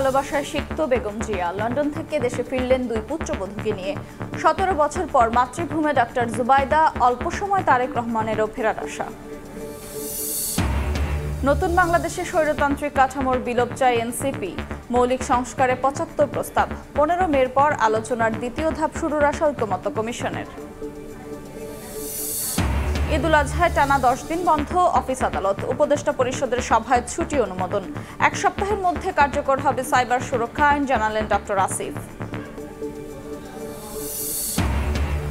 ভালোবাসায় সিক্ত বেগম জিয়া লন্ডন থেকে দেশে ফিরলেন দুই পুত্রবধূকে নিয়ে। ১৭ বছর পর মাতৃভূমে ডাক্তার জুবাইদা, অল্প সময় তারেক রহমানেরও ফেরার আশা। নতুন বাংলাদেশে স্বৈরতান্ত্রিক কাঠামোর বিলোপ চায় এনসিপি, মৌলিক সংস্কারে ৭৫ প্রস্তাব। ১৫ মের পর আলোচনার দ্বিতীয় ধাপ শুরুর আশা ঐকমত্য কমিশনের। ঈদুল আজহায় টানা ১০ দিন বন্ধ অফিস আদালত, উপদেষ্টা পরিষদের সভায় ছুটি অনুমোদন। ১ সপ্তাহের মধ্যে কার্যকর হবে সাইবার সুরক্ষা আইন, জানালেন ডক্টর আসিফ।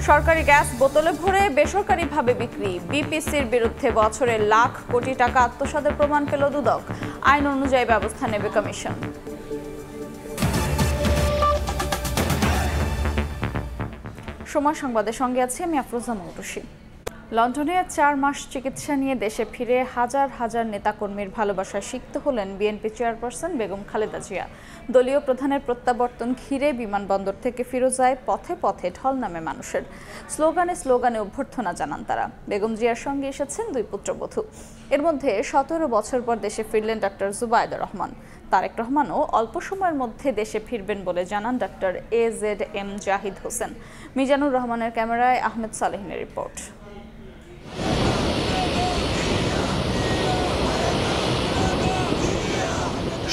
সরকারি গ্যাস বোতলে ভরে বেসরকারিভাবে বিক্রি, বিপিসির বিরুদ্ধে বছরে লাখ কোটি টাকা আত্মসাতের প্রমাণ পেল দুদক। আইন অনুযায়ী ব্যবস্থা নেবে কমিশন। সময় সংবাদের সঙ্গে আছি আমি আফরোজা মৌটুসী। লন্ডনে ৪ মাস চিকিৎসা নিয়ে দেশে ফিরে হাজার হাজার নেতাকর্মীর ভালোবাসায় সিক্ত হলেন বিএনপি চেয়ারপারসন বেগম খালেদা জিয়া। দলীয় প্রধানের প্রত্যাবর্তন ঘিরে বিমানবন্দর থেকে ফিরোজায় পথে পথে ঢল নামে মানুষের। স্লোগানে স্লোগানে অভ্যর্থনা জানান তারা। বেগম জিয়ার সঙ্গে এসেছেন দুই পুত্রবধূ। এর মধ্যে ১৭ বছর পর দেশে ফিরলেন ডাক্তার জুবাইদা রহমান। তারেক রহমানও অল্প সময়ের মধ্যে দেশে ফিরবেন বলে জানান ডাক্তার AZM জাহিদ হোসেন। মিজানুর রহমানের ক্যামেরায় আহমেদ সালেহিনের রিপোর্ট।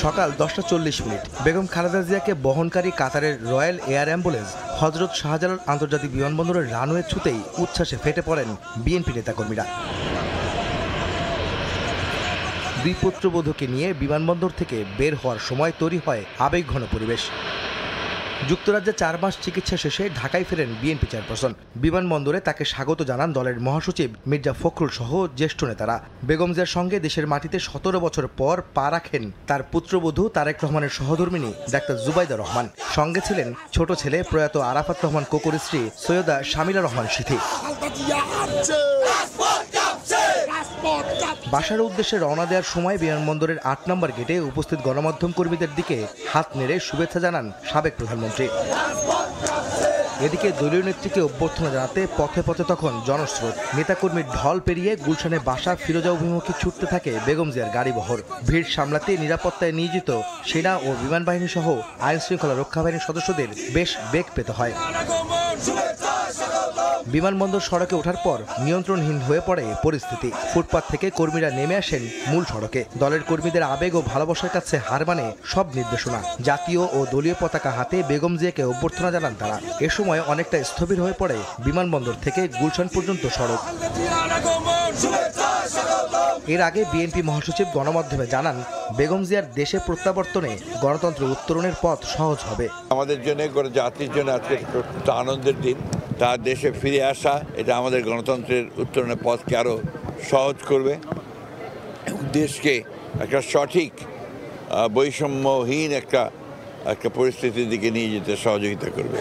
সকাল ১০টা ৪০ বেগম খালেদা জিয়াকে বহনকারী কাতারের রয়্যাল এয়ার অ্যাম্বুলেন্স হজরত শাহজালাল আন্তর্জাতিক বিমানবন্দরের রানওয়ে ছুতেই উচ্ছ্বাসে ফেটে পড়েন বিএনপি নেতাকর্মীরা। দুই পুত্রবধূকে নিয়ে বিমানবন্দর থেকে বের হওয়ার সময় তৈরি হয় আবেগঘন পরিবেশ। যুক্তরাজ্যে ৪ মাস চিকিৎসা শেষে ঢাকায় ফেরেন বিএনপি চেয়ারপারসন। বিমানবন্দরে তাকে স্বাগত জানান দলের মহাসচিব মির্জা ফখরুল সহ জ্যেষ্ঠ নেতারা। বেগম জিয়ার সঙ্গে দেশের মাটিতে ১৭ বছর পর পা রাখেন তার পুত্রবধূ তারেক রহমানের সহধর্মিণী ডাক্তার জুবাইদা রহমান। সঙ্গে ছিলেন ছোট ছেলে প্রয়াত আরাফাত রহমান কোকোর স্ত্রী সৈয়দা শামিলা রহমান সিথি। বাসার উদ্দেশ্যে রওনা দেওয়ার সময় বিমানবন্দরের ৮ নম্বর গেটে উপস্থিত গণমাধ্যম কর্মীদের দিকে হাত নেড়ে শুভেচ্ছা জানান সাবেক প্রধানমন্ত্রী। এদিকে দলীয় নেত্রীকে অভ্যর্থনা জানাতে পথে পথে তখন জনস্রোত। নেতাকর্মীর ঢল পেরিয়ে গুলশানে বাসা ফিরোজা অভিমুখে ছুটতে থাকে বেগম জিয়ার গাড়িবহর। ভিড় সামলাতে নিরাপত্তায় নিয়োজিত সেনা ও বিমান বাহিনী সহ আইন শৃঙ্খলা রক্ষা বাহিনীর সদস্যদের বেশ বেগ পেতে হয়। বিমানবন্দর সড়কে ওঠার পর নিয়ন্ত্রণহীন হয়ে পড়ে পরিস্থিতি। ফুটপাত থেকে কর্মীরা নেমে আসেন মূল সড়কে। দলের কর্মীদের আবেগ ও ভালোবাসার কাছে হার মানে সব নির্দেশনা। জাতীয় ও দলীয় পতাকা হাতে বেগম জিয়াকে অভ্যর্থনা জানান তারা। এ সময় অনেকটা স্থবির হয়ে পড়ে বিমানবন্দর থেকে গুলশান পর্যন্ত সড়ক। এর আগে বিএনপি মহাসচিব গণমাধ্যমে জানান, বেগম জিয়ার দেশে প্রত্যাবর্তনে গণতন্ত্র উত্তরণের পথ সহজ হবে। আমাদের জন্য জাতির জন্য আজকে একটা আনন্দের দিন। তার দেশে ফিরে আসা এটা আমাদের গণতন্ত্রের উত্তরণের পথকে আরও সহজ করবে, দেশকে একটা সঠিক বৈষম্যহীন একটা পরিস্থিতির দিকে নিয়ে যেতে সহযোগিতা করবে।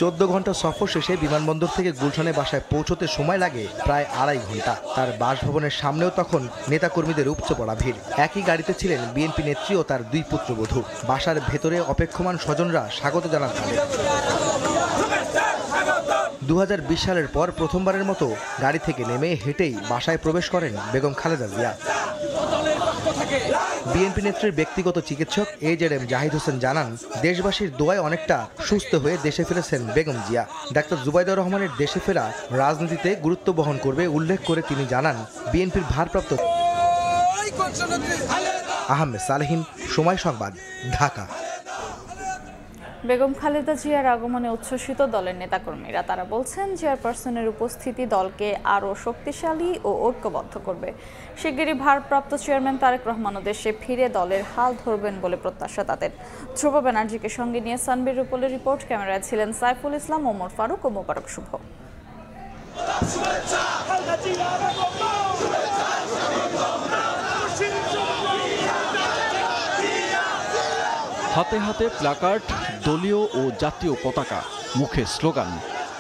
14 ঘন্টা সফর শেষে বিমানবন্দর থেকে গুলশানে বাসায় পৌঁছতে সময় লাগে প্রায় 2.5 ঘন্টা। তার বাসভবনের সামনেও তখন নেতাকর্মীদের উপচে পড়া ভিড়। একই গাড়িতে ছিলেন বিএনপি নেত্রী ও তার দুই পুত্রবধূ। বাসার ভেতরে অপেক্ষমান স্বজনরা স্বাগত জানান তাদের। 2020 সালের পর প্রথমবারের মতো গাড়ি থেকে নেমে হেঁটেই বাসায় প্রবেশ করেন বেগম খালেদা জিয়া। বিএনপি নেত্রীর ব্যক্তিগত চিকিৎসক AZM জাহিদ হোসেন জানান, দেশবাসীর দোয়ায় অনেকটা সুস্থ হয়ে দেশে ফিরেছেন বেগম জিয়া। ডাক্তার জুবাইদা রহমানের দেশে ফেরা রাজনীতিতে গুরুত্ব বহন করবে উল্লেখ করে তিনি জানান, বিএনপির ভারপ্রাপ্ত। আহমেদ সালেহিন, সময় সংবাদ, ঢাকা। বেগম খালেদা জিয়ার আগমনে উচ্ছ্বসিত দলের নেতাকর্মীরা। তারা বলছেন, চেয়ারপারসনের উপস্থিতি দলকে আরও শক্তিশালী ও ঐক্যবদ্ধ করবে। শিগগিরই ভারপ্রাপ্ত চেয়ারম্যান তারেক রহমানও দেশে ফিরে দলের হাল ধরবেন বলে প্রত্যাশা তাদের। ধ্রুব ব্যানার্জিকে সঙ্গে নিয়ে সানবীর রূপলের রিপোর্ট। ক্যামেরায় ছিলেন সাইফুল ইসলাম, ওমর ফারুক ও মোবারক শুভ। হাতে হাতে প্ল্যাকার্ড, দলীয় ও জাতীয় পতাকা, মুখে স্লোগান।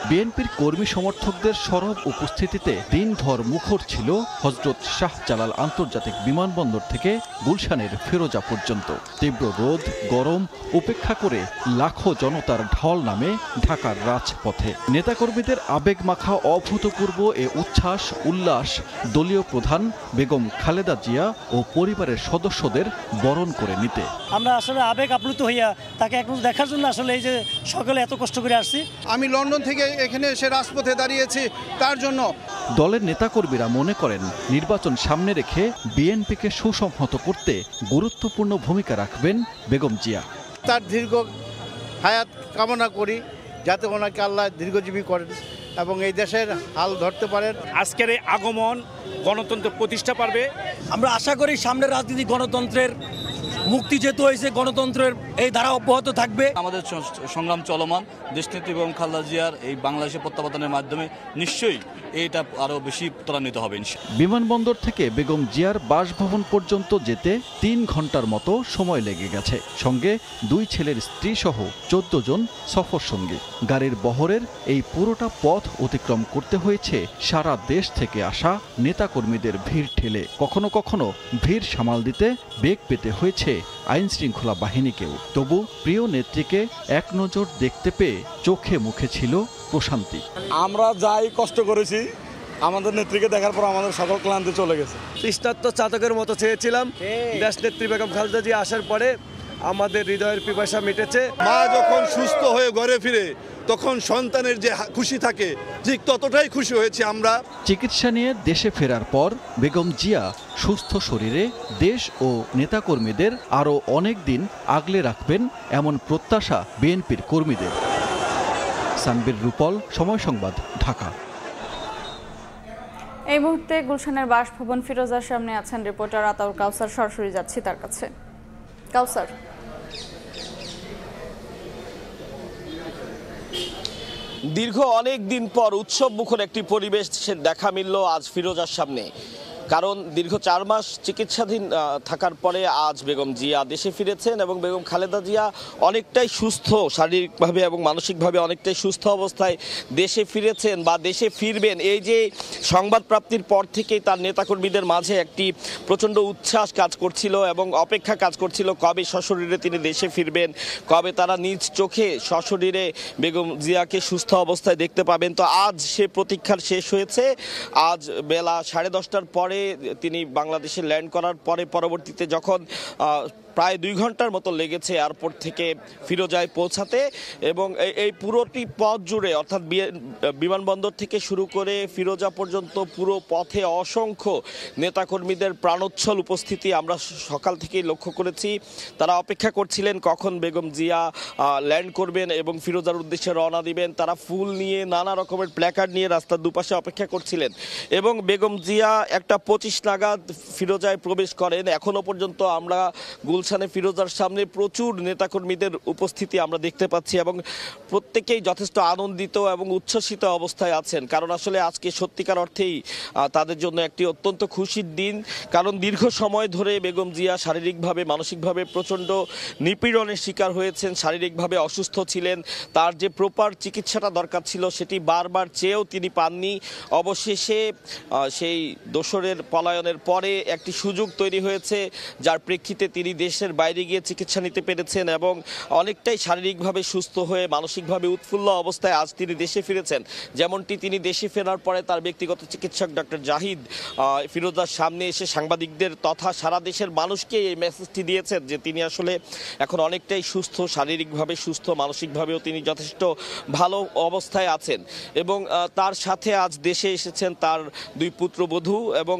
বিএনপির কর্মী সমর্থকদের সরব উপস্থিতিতে দিনভর মুখর ছিল হযরত শাহজালাল আন্তর্জাতিক বিমানবন্দর থেকে গুলশানের ফিরোজা পর্যন্ত। তীব্র রোদ গরম উপেক্ষা করে লাখো জনতার ঢল নামে ঢাকার রাজপথে। নেতাকর্মীদের আবেগমাখা অভূতপূর্ব এ উচ্ছ্বাস উল্লাস দলীয় প্রধান বেগম খালেদা জিয়া ও পরিবারের সদস্যদের বরণ করে নিতে। আমরা আসলে আবেগ আপ্লুত হইয়া তাকে এখন দেখার জন্য আসলে এই যে সকলে এত কষ্ট করে আসছি। আমি লন্ডন থেকে এখানে এসে রাজপথে দাঁড়িয়েছি তার জন্য। দলের নেতাকর্মীরা মনে করেন নির্বাচন সামনে রেখে বিএনপিকে সুসংহত করতে গুরুত্বপূর্ণ ভূমিকা রাখবেন বেগম জিয়া। তার দীর্ঘ হায়াত কামনা করি, যাতে ওনাকে আল্লাহ দীর্ঘজীবী করেন এবং এই দেশের হাল ধরতে পারেন। আজকের এই আগমন গণতন্ত্র প্রতিষ্ঠা পারবে। আমরা আশা করি সামনের রাজনীতি গণতন্ত্রের মুক্তি যেহেতু হয়েছে, গণতন্ত্রের এই ধারা অব্যাহত থাকবে। আমাদের সংগ্রাম চলমান। দেশনেত্রী বেগম খালেদা জিয়ার এই বাংলাদেশের প্রত্যাবর্তনের মাধ্যমে নিশ্চয়ই এটা আরও বেশি ত্বরান্বিত হবে। বিমানবন্দর থেকে বেগম জিয়ার বাসভবন পর্যন্ত যেতে 3 ঘন্টার মতো সময় লেগে গেছে। সঙ্গে 2 ছেলের স্ত্রী সহ 14 জন সফর সঙ্গী। গাড়ির বহরের এই পুরোটা পথ অতিক্রম করতে হয়েছে সারা দেশ থেকে আসা নেতাকর্মীদের ভিড় ঠেলে। কখনো কখনো ভিড় সামাল দিতে বেগ পেতে হয়েছে আইন শৃঙ্খলা বাহিনীকেও। তবু প্রিয় নেত্রীকে এক নজর দেখতে পেয়ে চোখে মুখে ছিল প্রশান্তি। আমরা যাই কষ্ট করেছি, আমাদের নেত্রীকে দেখার পর আমাদের সকল ক্লান্তি চলে গেছে। তৃষ্ণার্ত চাতকের মতো চেয়েছিলাম, দেশ নেত্রী বেগম খালেদা জিয়া আসার পরে আমাদের হৃদয়ের পিপাসা মিটেছে। মা যখন সুস্থ হয়ে ঘরে ফিরে তখন সন্তানের যে খুশি থাকে, ঠিক ততটাই খুশি হয়েছি আমরা। চিকিৎসা নিয়ে দেশে ফেরার পর বেগম জিয়া সুস্থ শরীরে দেশ ও নেতাকর্মীদের আরও অনেক দিন আগলে রাখবেন এমন প্রত্যাশা বিএনপির কর্মীদের। সানবীর রূপল, সময় সংবাদ, ঢাকা। এই মুহূর্তে গুলশানের বাসভবন ফিরোজার সামনে আছেন রিপোর্টার আতাউর কাউসার। সরাসরি যাচ্ছি তার কাছে। কাউসার, দীর্ঘ অনেক দিন পর উৎসব মুখর একটি পরিবেশ দেখা মিলল আজ ফিরোজার সামনে। কারণ দীর্ঘ 4 মাস চিকিৎসাধীন থাকার পরে আজ বেগম জিয়া দেশে ফিরেছেন এবং বেগম খালেদা জিয়া অনেকটাই সুস্থ শারীরিকভাবে এবং মানসিকভাবে অনেকটাই সুস্থ অবস্থায় দেশে ফিরেছেন বা দেশে ফিরবেন। এই যে সংবাদ প্রাপ্তির পর থেকেই তার নেতাকর্মীদের মাঝে একটি প্রচণ্ড উচ্ছ্বাস কাজ করছিল এবং অপেক্ষা কাজ করছিল কবে সশরীরে তিনি দেশে ফিরবেন, কবে তারা নিজ চোখে সশরীরে বেগম জিয়াকে সুস্থ অবস্থায় দেখতে পাবেন। তো আজ সে প্রতীক্ষার শেষ হয়েছে। আজ বেলা 10:30টার পরে তিনি বাংলাদেশে ল্যান্ড করার পরে পরবর্তীতে যখন প্রায় 2 ঘন্টার মতো লেগেছে এয়ারপোর্ট থেকে ফিরোজায় পৌঁছাতে এবং এই পুরোটি পথ জুড়ে অর্থাৎ বিমানবন্দর থেকে শুরু করে ফিরোজা পর্যন্ত পুরো পথে অসংখ্য নেতাকর্মীদের প্রাণোচ্ছল উপস্থিতি আমরা সকাল থেকেই লক্ষ্য করেছি। তারা অপেক্ষা করছিলেন কখন বেগম জিয়া ল্যান্ড করবেন এবং ফিরোজার উদ্দেশ্যে রওনা দিবেন। তারা ফুল নিয়ে নানা রকমের প্ল্যাকার্ড নিয়ে রাস্তার দুপাশে অপেক্ষা করছিলেন এবং বেগম জিয়া 1:25 নাগাদ ফিরোজায় প্রবেশ করেন। এখনো পর্যন্ত আমরা গুলশানে ফিরোজার সামনে প্রচুর নেতাকর্মীদের উপস্থিতি আমরা দেখতে পাচ্ছি এবং প্রত্যেকেই যথেষ্ট আনন্দিত এবং উচ্ছ্বসিত অবস্থায় আছেন। কারণ আসলে আজকে সত্যিকার অর্থেই তাদের জন্য একটি অত্যন্ত খুশির দিন। কারণ দীর্ঘ সময় ধরে বেগম জিয়া শারীরিকভাবে মানসিকভাবে প্রচণ্ড নিপীড়নের শিকার হয়েছেন, শারীরিকভাবে অসুস্থ ছিলেন। তার যে প্রপার চিকিৎসাটা দরকার ছিল সেটি বারবার চেয়েও তিনি পাননি। অবশেষে সেই দোসরের পলায়নের পরে একটি সুযোগ তৈরি হয়েছে, যার প্রেক্ষিতে তিনি দেশের বাইরে গিয়ে চিকিৎসা নিতে পেরেছেন এবং অনেকটাই শারীরিকভাবে সুস্থ হয়ে মানসিকভাবে উৎফুল্ল অবস্থায় আজ তিনি দেশে ফিরেছেন। যেমনটি তিনি দেশে ফেরার পরে তার ব্যক্তিগত চিকিৎসক ডক্টর জাহিদ ফিরোজার সামনে এসে সাংবাদিকদের তথা সারা দেশের মানুষকে এই মেসেজটি দিয়েছেন যে তিনি আসলে এখন অনেকটাই সুস্থ, শারীরিকভাবে সুস্থ, মানসিকভাবেও তিনি যথেষ্ট ভালো অবস্থায় আছেন। এবং তার সাথে আজ দেশে এসেছেন তার 2 পুত্রবধূ এবং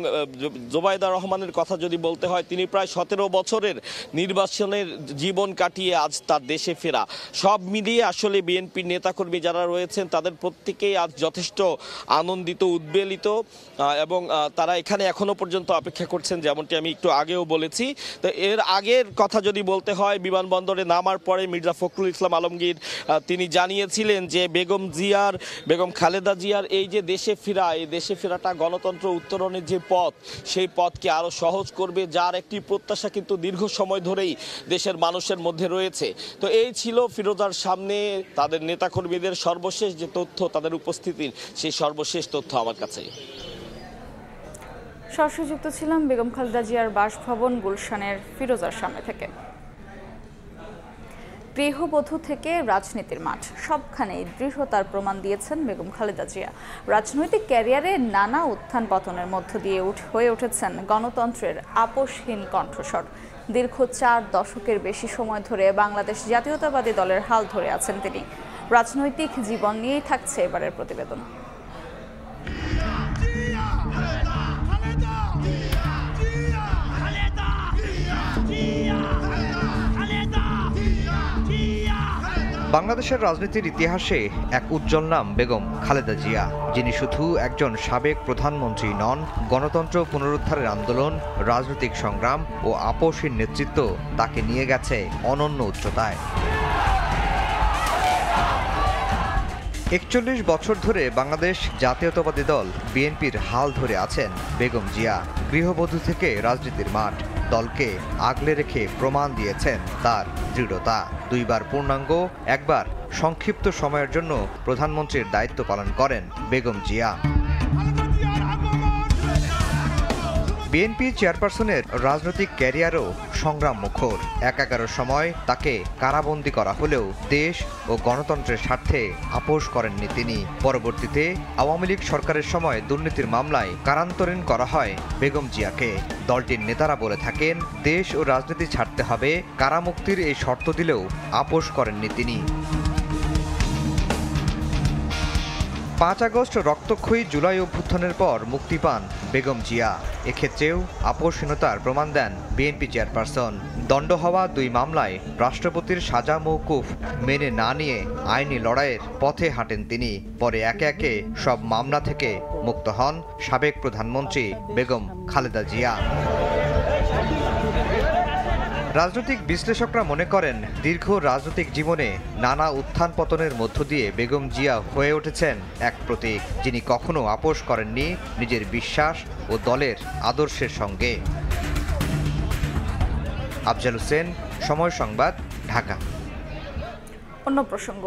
জোবাইদা রহমানের কথা যদি বলতে হয়, তিনি প্রায় 17 বছরের নির্বাচনের জীবন কাটিয়ে আজ তার দেশে ফেরা। সব মিলিয়ে আসলে বিএনপির নেতাকর্মী যারা রয়েছেন তাদের প্রত্যেকেই আজ যথেষ্ট আনন্দিত, উদ্বেলিত এবং তারা এখানে এখনো পর্যন্ত অপেক্ষা করছেন, যেমনটি আমি একটু আগেও বলেছি। তো এর আগের কথা যদি বলতে হয়, বিমানবন্দরে নামার পরে মির্জা ফখরুল ইসলাম আলমগীর তিনি জানিয়েছিলেন যে বেগম খালেদা জিয়ার এই যে দেশে ফেরা, এই দেশে ফেরাটা গণতন্ত্র উত্তরণের যে পথ, সেই পথকে আরো সহজ করবে, যার একটি প্রত্যাশা কিন্তু দীর্ঘ সময় সময় ধরেই দেশের মানুষের মধ্যে রয়েছে। তো এই ছিল ফিরোজার সামনে তাদের নেতাকর্মীদের সর্বশেষ যে তথ্য, তাদের উপস্থিতির সেই সর্বশেষ তথ্য আমার কাছে। সরাসরি যুক্ত ছিলাম বেগম খালেদা জিয়ার বাসভবন গুলশানের ফিরোজার সামনে থেকে। গৃহবধূ থেকে রাজনীতির মাঠ, সবখানেই দৃঢ়তার প্রমাণ দিয়েছেন বেগম খালেদা জিয়া। রাজনৈতিক ক্যারিয়ারে নানা উত্থান পতনের মধ্য দিয়ে হয়ে উঠেছেন গণতন্ত্রের আপোষহীন কণ্ঠস্বর। দীর্ঘ 4 দশকের বেশি সময় ধরে বাংলাদেশ জাতীয়তাবাদী দলের হাল ধরে আছেন তিনি। রাজনৈতিক জীবন নিয়েই থাকছে এবারের প্রতিবেদন। বাংলাদেশের রাজনীতির ইতিহাসে এক উজ্জ্বল নাম বেগম খালেদা জিয়া, যিনি শুধু একজন সাবেক প্রধানমন্ত্রী নন, গণতন্ত্র পুনরুদ্ধারের আন্দোলন, রাজনৈতিক সংগ্রাম ও আপোষহীন নেতৃত্ব তাকে নিয়ে গেছে অনন্য উচ্চতায়। 41 বছর ধরে বাংলাদেশ জাতীয়তাবাদী দল বিএনপির হাল ধরে আছেন বেগম জিয়া। গৃহবধূ থেকে রাজনীতির মাঠ, দলকে আগলে রেখে প্রমাণ দিয়েছেন তার দৃঢ়তা। 2 বার পূর্ণাঙ্গ, একবার সংক্ষিপ্ত সময়ের জন্য প্রধানমন্ত্রীর দায়িত্ব পালন করেন বেগম জিয়া। বিএনপি চেয়ারপারসনের রাজনৈতিক ক্যারিয়ারও সংগ্রাম মুখর। একাকার সময় তাকে কারাবন্দী করা হলেও দেশ ও গণতন্ত্রের স্বার্থে আপোষ করেননি তিনি। পরবর্তীতে আওয়ামী লীগ সরকারের সময় দুর্নীতির মামলায় কারান্তরীণ করা হয় বেগম জিয়াকে। দলটির নেতারা বলে থাকেন, দেশ ও রাজনীতি ছাড়তে হবে, কারামুক্তির এই শর্ত দিলেও আপোষ করেননি তিনি। 5 আগস্ট রক্তক্ষয়ী জুলাই অভ্যুত্থানের পর মুক্তি পান বেগম জিয়া। এক্ষেত্রেও আপোষহীনতার প্রমাণ দেন বিএনপি চেয়ারপারসন। দণ্ড হওয়া 2 মামলায় রাষ্ট্রপতির সাজা মওকুফ মেনে না নিয়ে আইনি লড়াইয়ের পথে হাঁটেন তিনি। পরে একে একে সব মামলা থেকে মুক্ত হন সাবেক প্রধানমন্ত্রী বেগম খালেদা জিয়া। রাজনৈতিক বিশ্লেষকরা মনে করেন, দীর্ঘ রাজনৈতিক জীবনে নানা উত্থান পতনের মধ্য দিয়ে বেগম জিয়া হয়ে উঠেছেন এক প্রতীক, যিনি কখনো আপোষ করেননি নিজের বিশ্বাস ও দলের আদর্শের সঙ্গে। আফজাল হোসেন, সময় সংবাদ, ঢাকা। অন্য প্রসঙ্গ,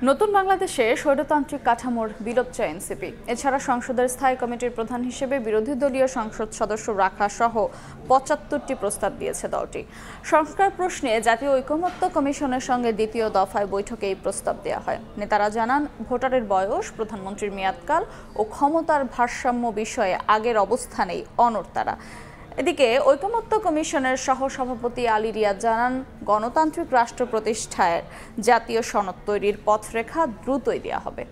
নতুন বাংলাদেশে স্বৈরতান্ত্রিক কাঠামোর বিলোপ চায় এনসিপি। এছাড়া সংসদের স্থায়ী কমিটির প্রধান হিসেবে বিরোধী দলীয় সংসদ সদস্য রাখা সহ 75টি প্রস্তাব দিয়েছে দলটি। সংস্কার প্রশ্নে জাতীয় ঐকমত্য কমিশনের সঙ্গে দ্বিতীয় দফায় বৈঠকে এই প্রস্তাব দেওয়া হয়। নেতারা জানান, ভোটারের বয়স, প্রধানমন্ত্রীর মেয়াদকাল ও ক্ষমতার ভারসাম্য বিষয়ে আগের অবস্থানেই অনড় তারা। এদিকে ঐকমত্য কমিশনের সহসভাপতি আলী রিয়াদ জানান, গণতান্ত্রিক রাষ্ট্র প্রতিষ্ঠায় জাতীয় সনদ তৈরির পথরেখা দ্রুতই দেওয়া হবে।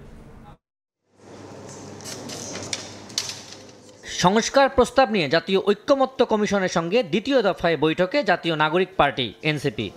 সংস্কার প্রস্তাব নিয়ে জাতীয় ঐকমত্য কমিশনের সঙ্গে দ্বিতীয় দফায় বৈঠকে জাতীয় নাগরিক পার্টি এনসিপি।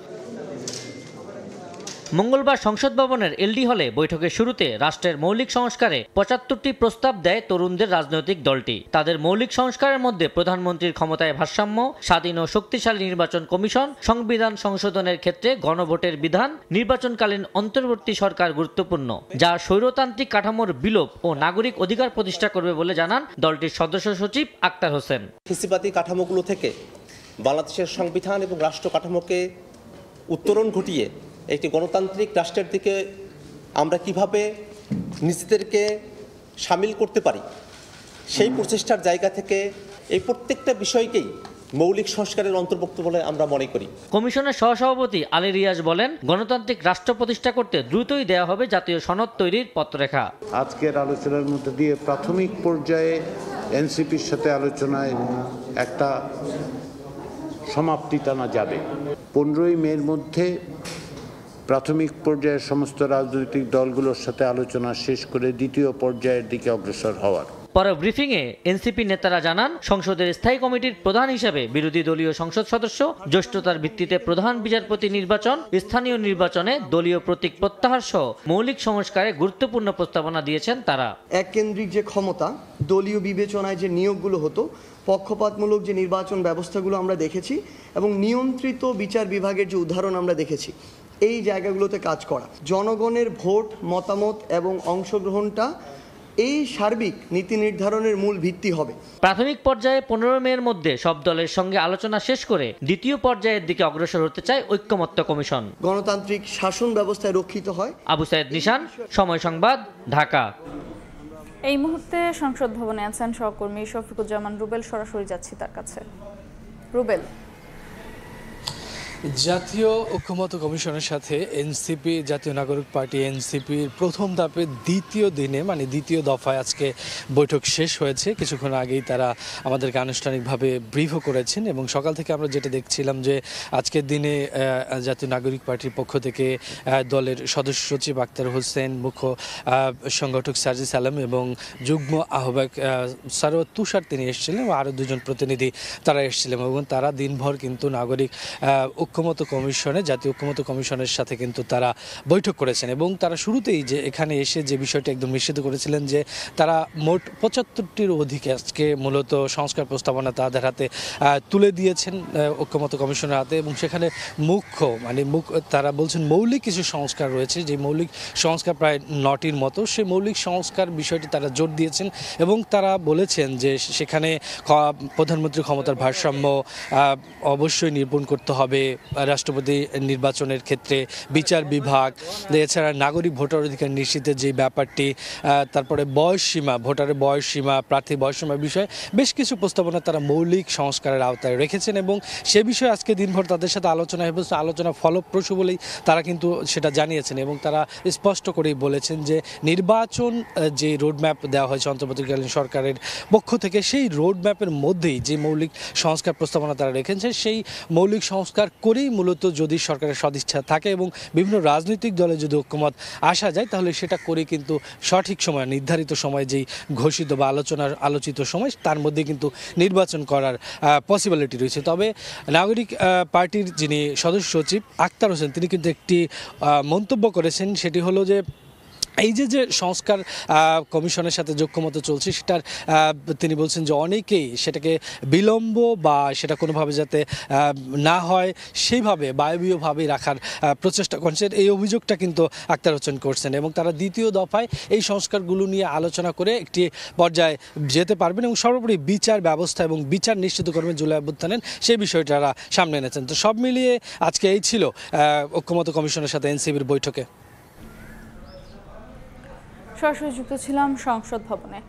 মঙ্গলবার সংসদ ভবনের এলডি হলে বৈঠকের শুরুতে রাষ্ট্রের মৌলিক সংস্কারে 75টি প্রস্তাব দেয় তরুণদের রাজনৈতিক দলটি। তাদের মৌলিক সংস্কারের মধ্যে প্রধানমন্ত্রীর ক্ষমতায় ভারসাম্য, স্বাধীন ও শক্তিশালী নির্বাচন কমিশন, সংবিধান সংশোধনের ক্ষেত্রে গণভোটের বিধান, নির্বাচনকালীন অন্তর্বর্তী সরকার গুরুত্বপূর্ণ, যা স্বৈরতান্ত্রিক কাঠামোর বিলোপ ও নাগরিক অধিকার প্রতিষ্ঠা করবে বলে জানান দলটির সদস্য সচিব আক্তার হোসেন। ফ্যাসিবাদী কাঠামোগুলো থেকে বাংলাদেশের সংবিধান এবং রাষ্ট্র কাঠামোকে উত্তরণ ঘটিয়ে একটি গণতান্ত্রিক রাষ্ট্রের দিকে আমরা কিভাবে নিজেদেরকে সামিল করতে পারি, সেই প্রচেষ্টার জায়গা থেকে এই প্রত্যেকটা বিষয়কেই মৌলিক সংস্কারের অন্তর্ভুক্ত বলে আমরা মনে করি। কমিশনের সহসভাপতি আলী রিয়াজ বলেন, গণতান্ত্রিক রাষ্ট্র প্রতিষ্ঠা করতে দ্রুতই দেওয়া হবে জাতীয় সনদ তৈরির পথরেখা। আজকের আলোচনার মধ্যে দিয়ে প্রাথমিক পর্যায়ে এনসিপির সাথে আলোচনায় একটা সমাপ্তি টানা যাবে। 15ই মের মধ্যে প্রাথমিক পর্যায়ের সমস্ত রাজনৈতিক দলগুলোর সাথে আলোচনা শেষ করে দ্বিতীয় পর্যায়ের দিকে অগ্রসর হওয়ার। পরে ব্রিফিংয়ে এনসিপি নেতারা জানান, সংসদের স্থায়ী কমিটির প্রধান হিসেবে বিরোধী দলীয় সংসদ সদস্য, জ্যেষ্ঠতার ভিত্তিতে প্রধান বিচারপতি নির্বাচন, স্থানীয় নির্বাচনে দলীয় প্রতীক প্রত্যাহার সহ মৌলিক সংস্কারে গুরুত্বপূর্ণ প্রস্তাবনা দিয়েছেন তারা। এককেন্দ্রিক যে ক্ষমতা, দলীয় বিবেচনায় যে নিয়োগগুলো হতো, পক্ষপাতমূলক যে নির্বাচন ব্যবস্থাগুলো আমরা দেখেছি এবং নিয়ন্ত্রিত বিচার বিভাগের যে উদাহরণ আমরা দেখেছি, এই জায়গাগুলোতে কাজ করা, জনগণের ভোট, মতামত এবং অংশগ্রহণটা এই সার্বিক নীতি নির্ধারণের মূল ভিত্তি হবে। প্রাথমিক পর্যায়ে 15 মের মধ্যে সব দলের সঙ্গে আলোচনা শেষ করে দ্বিতীয় পর্যায়ের দিকে অগ্রসর হতে চায় ঐক্যমত্য কমিশন। গণতান্ত্রিক শাসন ব্যবস্থায় রক্ষিত হয়। আবু সাইদ নিশান, সময় সংবাদ, ঢাকা। এই মুহূর্তে সংসদ ভবনে আছেন সহকর্মী শফিকুজ্জামান রুবেল, সরাসরি যাচ্ছি তার কাছে। রুবেল, জাতীয় ঐক্যমত্য কমিশনের সাথে এনসিপি, জাতীয় নাগরিক পার্টি এনসিপির প্রথম ধাপে দ্বিতীয় দিনে মানে দ্বিতীয় দফায় আজকে বৈঠক শেষ হয়েছে। কিছুক্ষণ আগেই তারা আমাদেরকে আনুষ্ঠানিকভাবে ব্রিফও করেছেন এবং সকাল থেকে আমরা যেটা দেখছিলাম যে আজকের দিনে জাতীয় নাগরিক পার্টির পক্ষ থেকে দলের সদস্য সচিব আক্তার হোসেন, মুখ্য সংগঠক সার্জিস আলম এবং যুগ্ম আহ্বায়ক সারোয়ার তুষার তিনি এসেছিলেন এবং আরও দুজন প্রতিনিধি তারা এসেছিলেন এবং তারা দিনভর কিন্তু নাগরিক ঐক্যমত্য কমিশনে, জাতীয় ঐক্যমত্য কমিশনের সাথে কিন্তু তারা বৈঠক করেছেন এবং তারা শুরুতেই যে এখানে এসে যে বিষয়টি একদম নিশ্চিত করেছিলেন যে তারা মোট 75টির অধিক আজকে মূলত সংস্কার প্রস্তাবনা তাদের হাতে তুলে দিয়েছেন ঐক্যমত্য কমিশনের হাতে এবং সেখানে তারা বলছেন মৌলিক কিছু সংস্কার রয়েছে, যে মৌলিক সংস্কার প্রায় 9টির মতো, সেই মৌলিক সংস্কার বিষয়টি তারা জোর দিয়েছেন এবং তারা বলেছেন যে সেখানে প্রধানমন্ত্রীর ক্ষমতার ভারসাম্য অবশ্যই নিরূপণ করতে হবে, রাষ্ট্রপতি নির্বাচনের ক্ষেত্রে বিচার বিভাগ, এছাড়া নাগরিক ভোটার অধিকার নিশ্চিতের যে ব্যাপারটি, তারপরে বয়সসীমা, ভোটারের বয়সসীমা, প্রার্থী বয়সসীমা বিষয়ে বেশ কিছু প্রস্তাবনা তারা মৌলিক সংস্কারের আওতায় রেখেছেন এবং সে বিষয়ে আজকে দিনভর তাদের সাথে আলোচনা হয়েছে। আলোচনা ফলপ্রসূ বলেই তারা কিন্তু সেটা জানিয়েছেন এবং তারা স্পষ্ট করেই বলেছেন যে নির্বাচন যে রোডম্যাপ দেওয়া হয়েছে অন্তর্বর্তীকালীন সরকারের পক্ষ থেকে, সেই রোডম্যাপের মধ্যেই যে মৌলিক সংস্কার প্রস্তাবনা তারা রেখেছেন সেই মৌলিক সংস্কার করেই মূলত যদি সরকারের সদিচ্ছা থাকে এবং বিভিন্ন রাজনৈতিক দলে যদি ঐক্যমত আসা যায় তাহলে সেটা করে কিন্তু সঠিক সময়, নির্ধারিত সময় যেই ঘোষিত বা আলোচিত সময় তার মধ্যে কিন্তু নির্বাচন করার পসিবিলিটি রয়েছে। তবে নাগরিক পার্টির যিনি সদস্য সচিব আক্তার হোসেন তিনি কিন্তু একটি মন্তব্য করেছেন, সেটি হলো যে এই যে সংস্কার কমিশনের সাথে ঐক্যমত্য চলছে সেটার তিনি বলছেন যে অনেকেই সেটাকে বিলম্ব বা সেটা কোনোভাবে যাতে না হয় সেইভাবে বায়বীয়ভাবে রাখার প্রচেষ্টা করছেন, এই অভিযোগটা কিন্তু আক্তার হোসেন করছেন এবং তারা দ্বিতীয় দফায় এই সংস্কারগুলো নিয়ে আলোচনা করে একটি পর্যায়ে যেতে পারবেন এবং সর্বোপরি বিচার ব্যবস্থা এবং বিচার নিশ্চিত করবেন জুলাই অভ্যুত্থানের সেই বিষয়টা তারা সামনে এনেছেন। তো সব মিলিয়ে আজকে এই ছিল ঐক্যমত্য কমিশনের সাথে এনসিপির বৈঠকে। সরাসরি যুক্ত ছিলাম সংসদ ভবনে।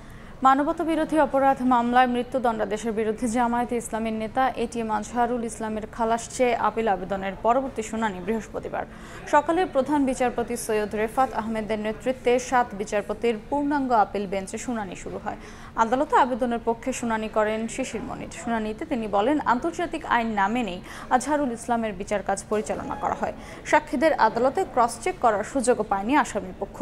মানবতা বিরোধী অপরাধ মামলায় মৃত্যুদণ্ডাদেশের বিরুদ্ধে জামায়াতে ইসলামীর নেতা এটিএম আজহারুল ইসলামের খালাস চেয়ে আপিল আবেদনের পরবর্তী শুনানি বৃহস্পতিবার সকালে প্রধান বিচারপতি সৈয়দ রেফাত আহমেদের নেতৃত্বে 7 বিচারপতির পূর্ণাঙ্গ আপিল বেঞ্চে শুনানি শুরু হয়। আদালতে আবেদনের পক্ষে শুনানি করেন শিশির মনির। শুনানিতে তিনি বলেন, আন্তর্জাতিক আইন না মেনেই আজহারুল ইসলামের বিচার কাজ পরিচালনা করা হয়। সাক্ষীদের আদালতে ক্রস চেক করার সুযোগও পায়নি আসামি পক্ষ।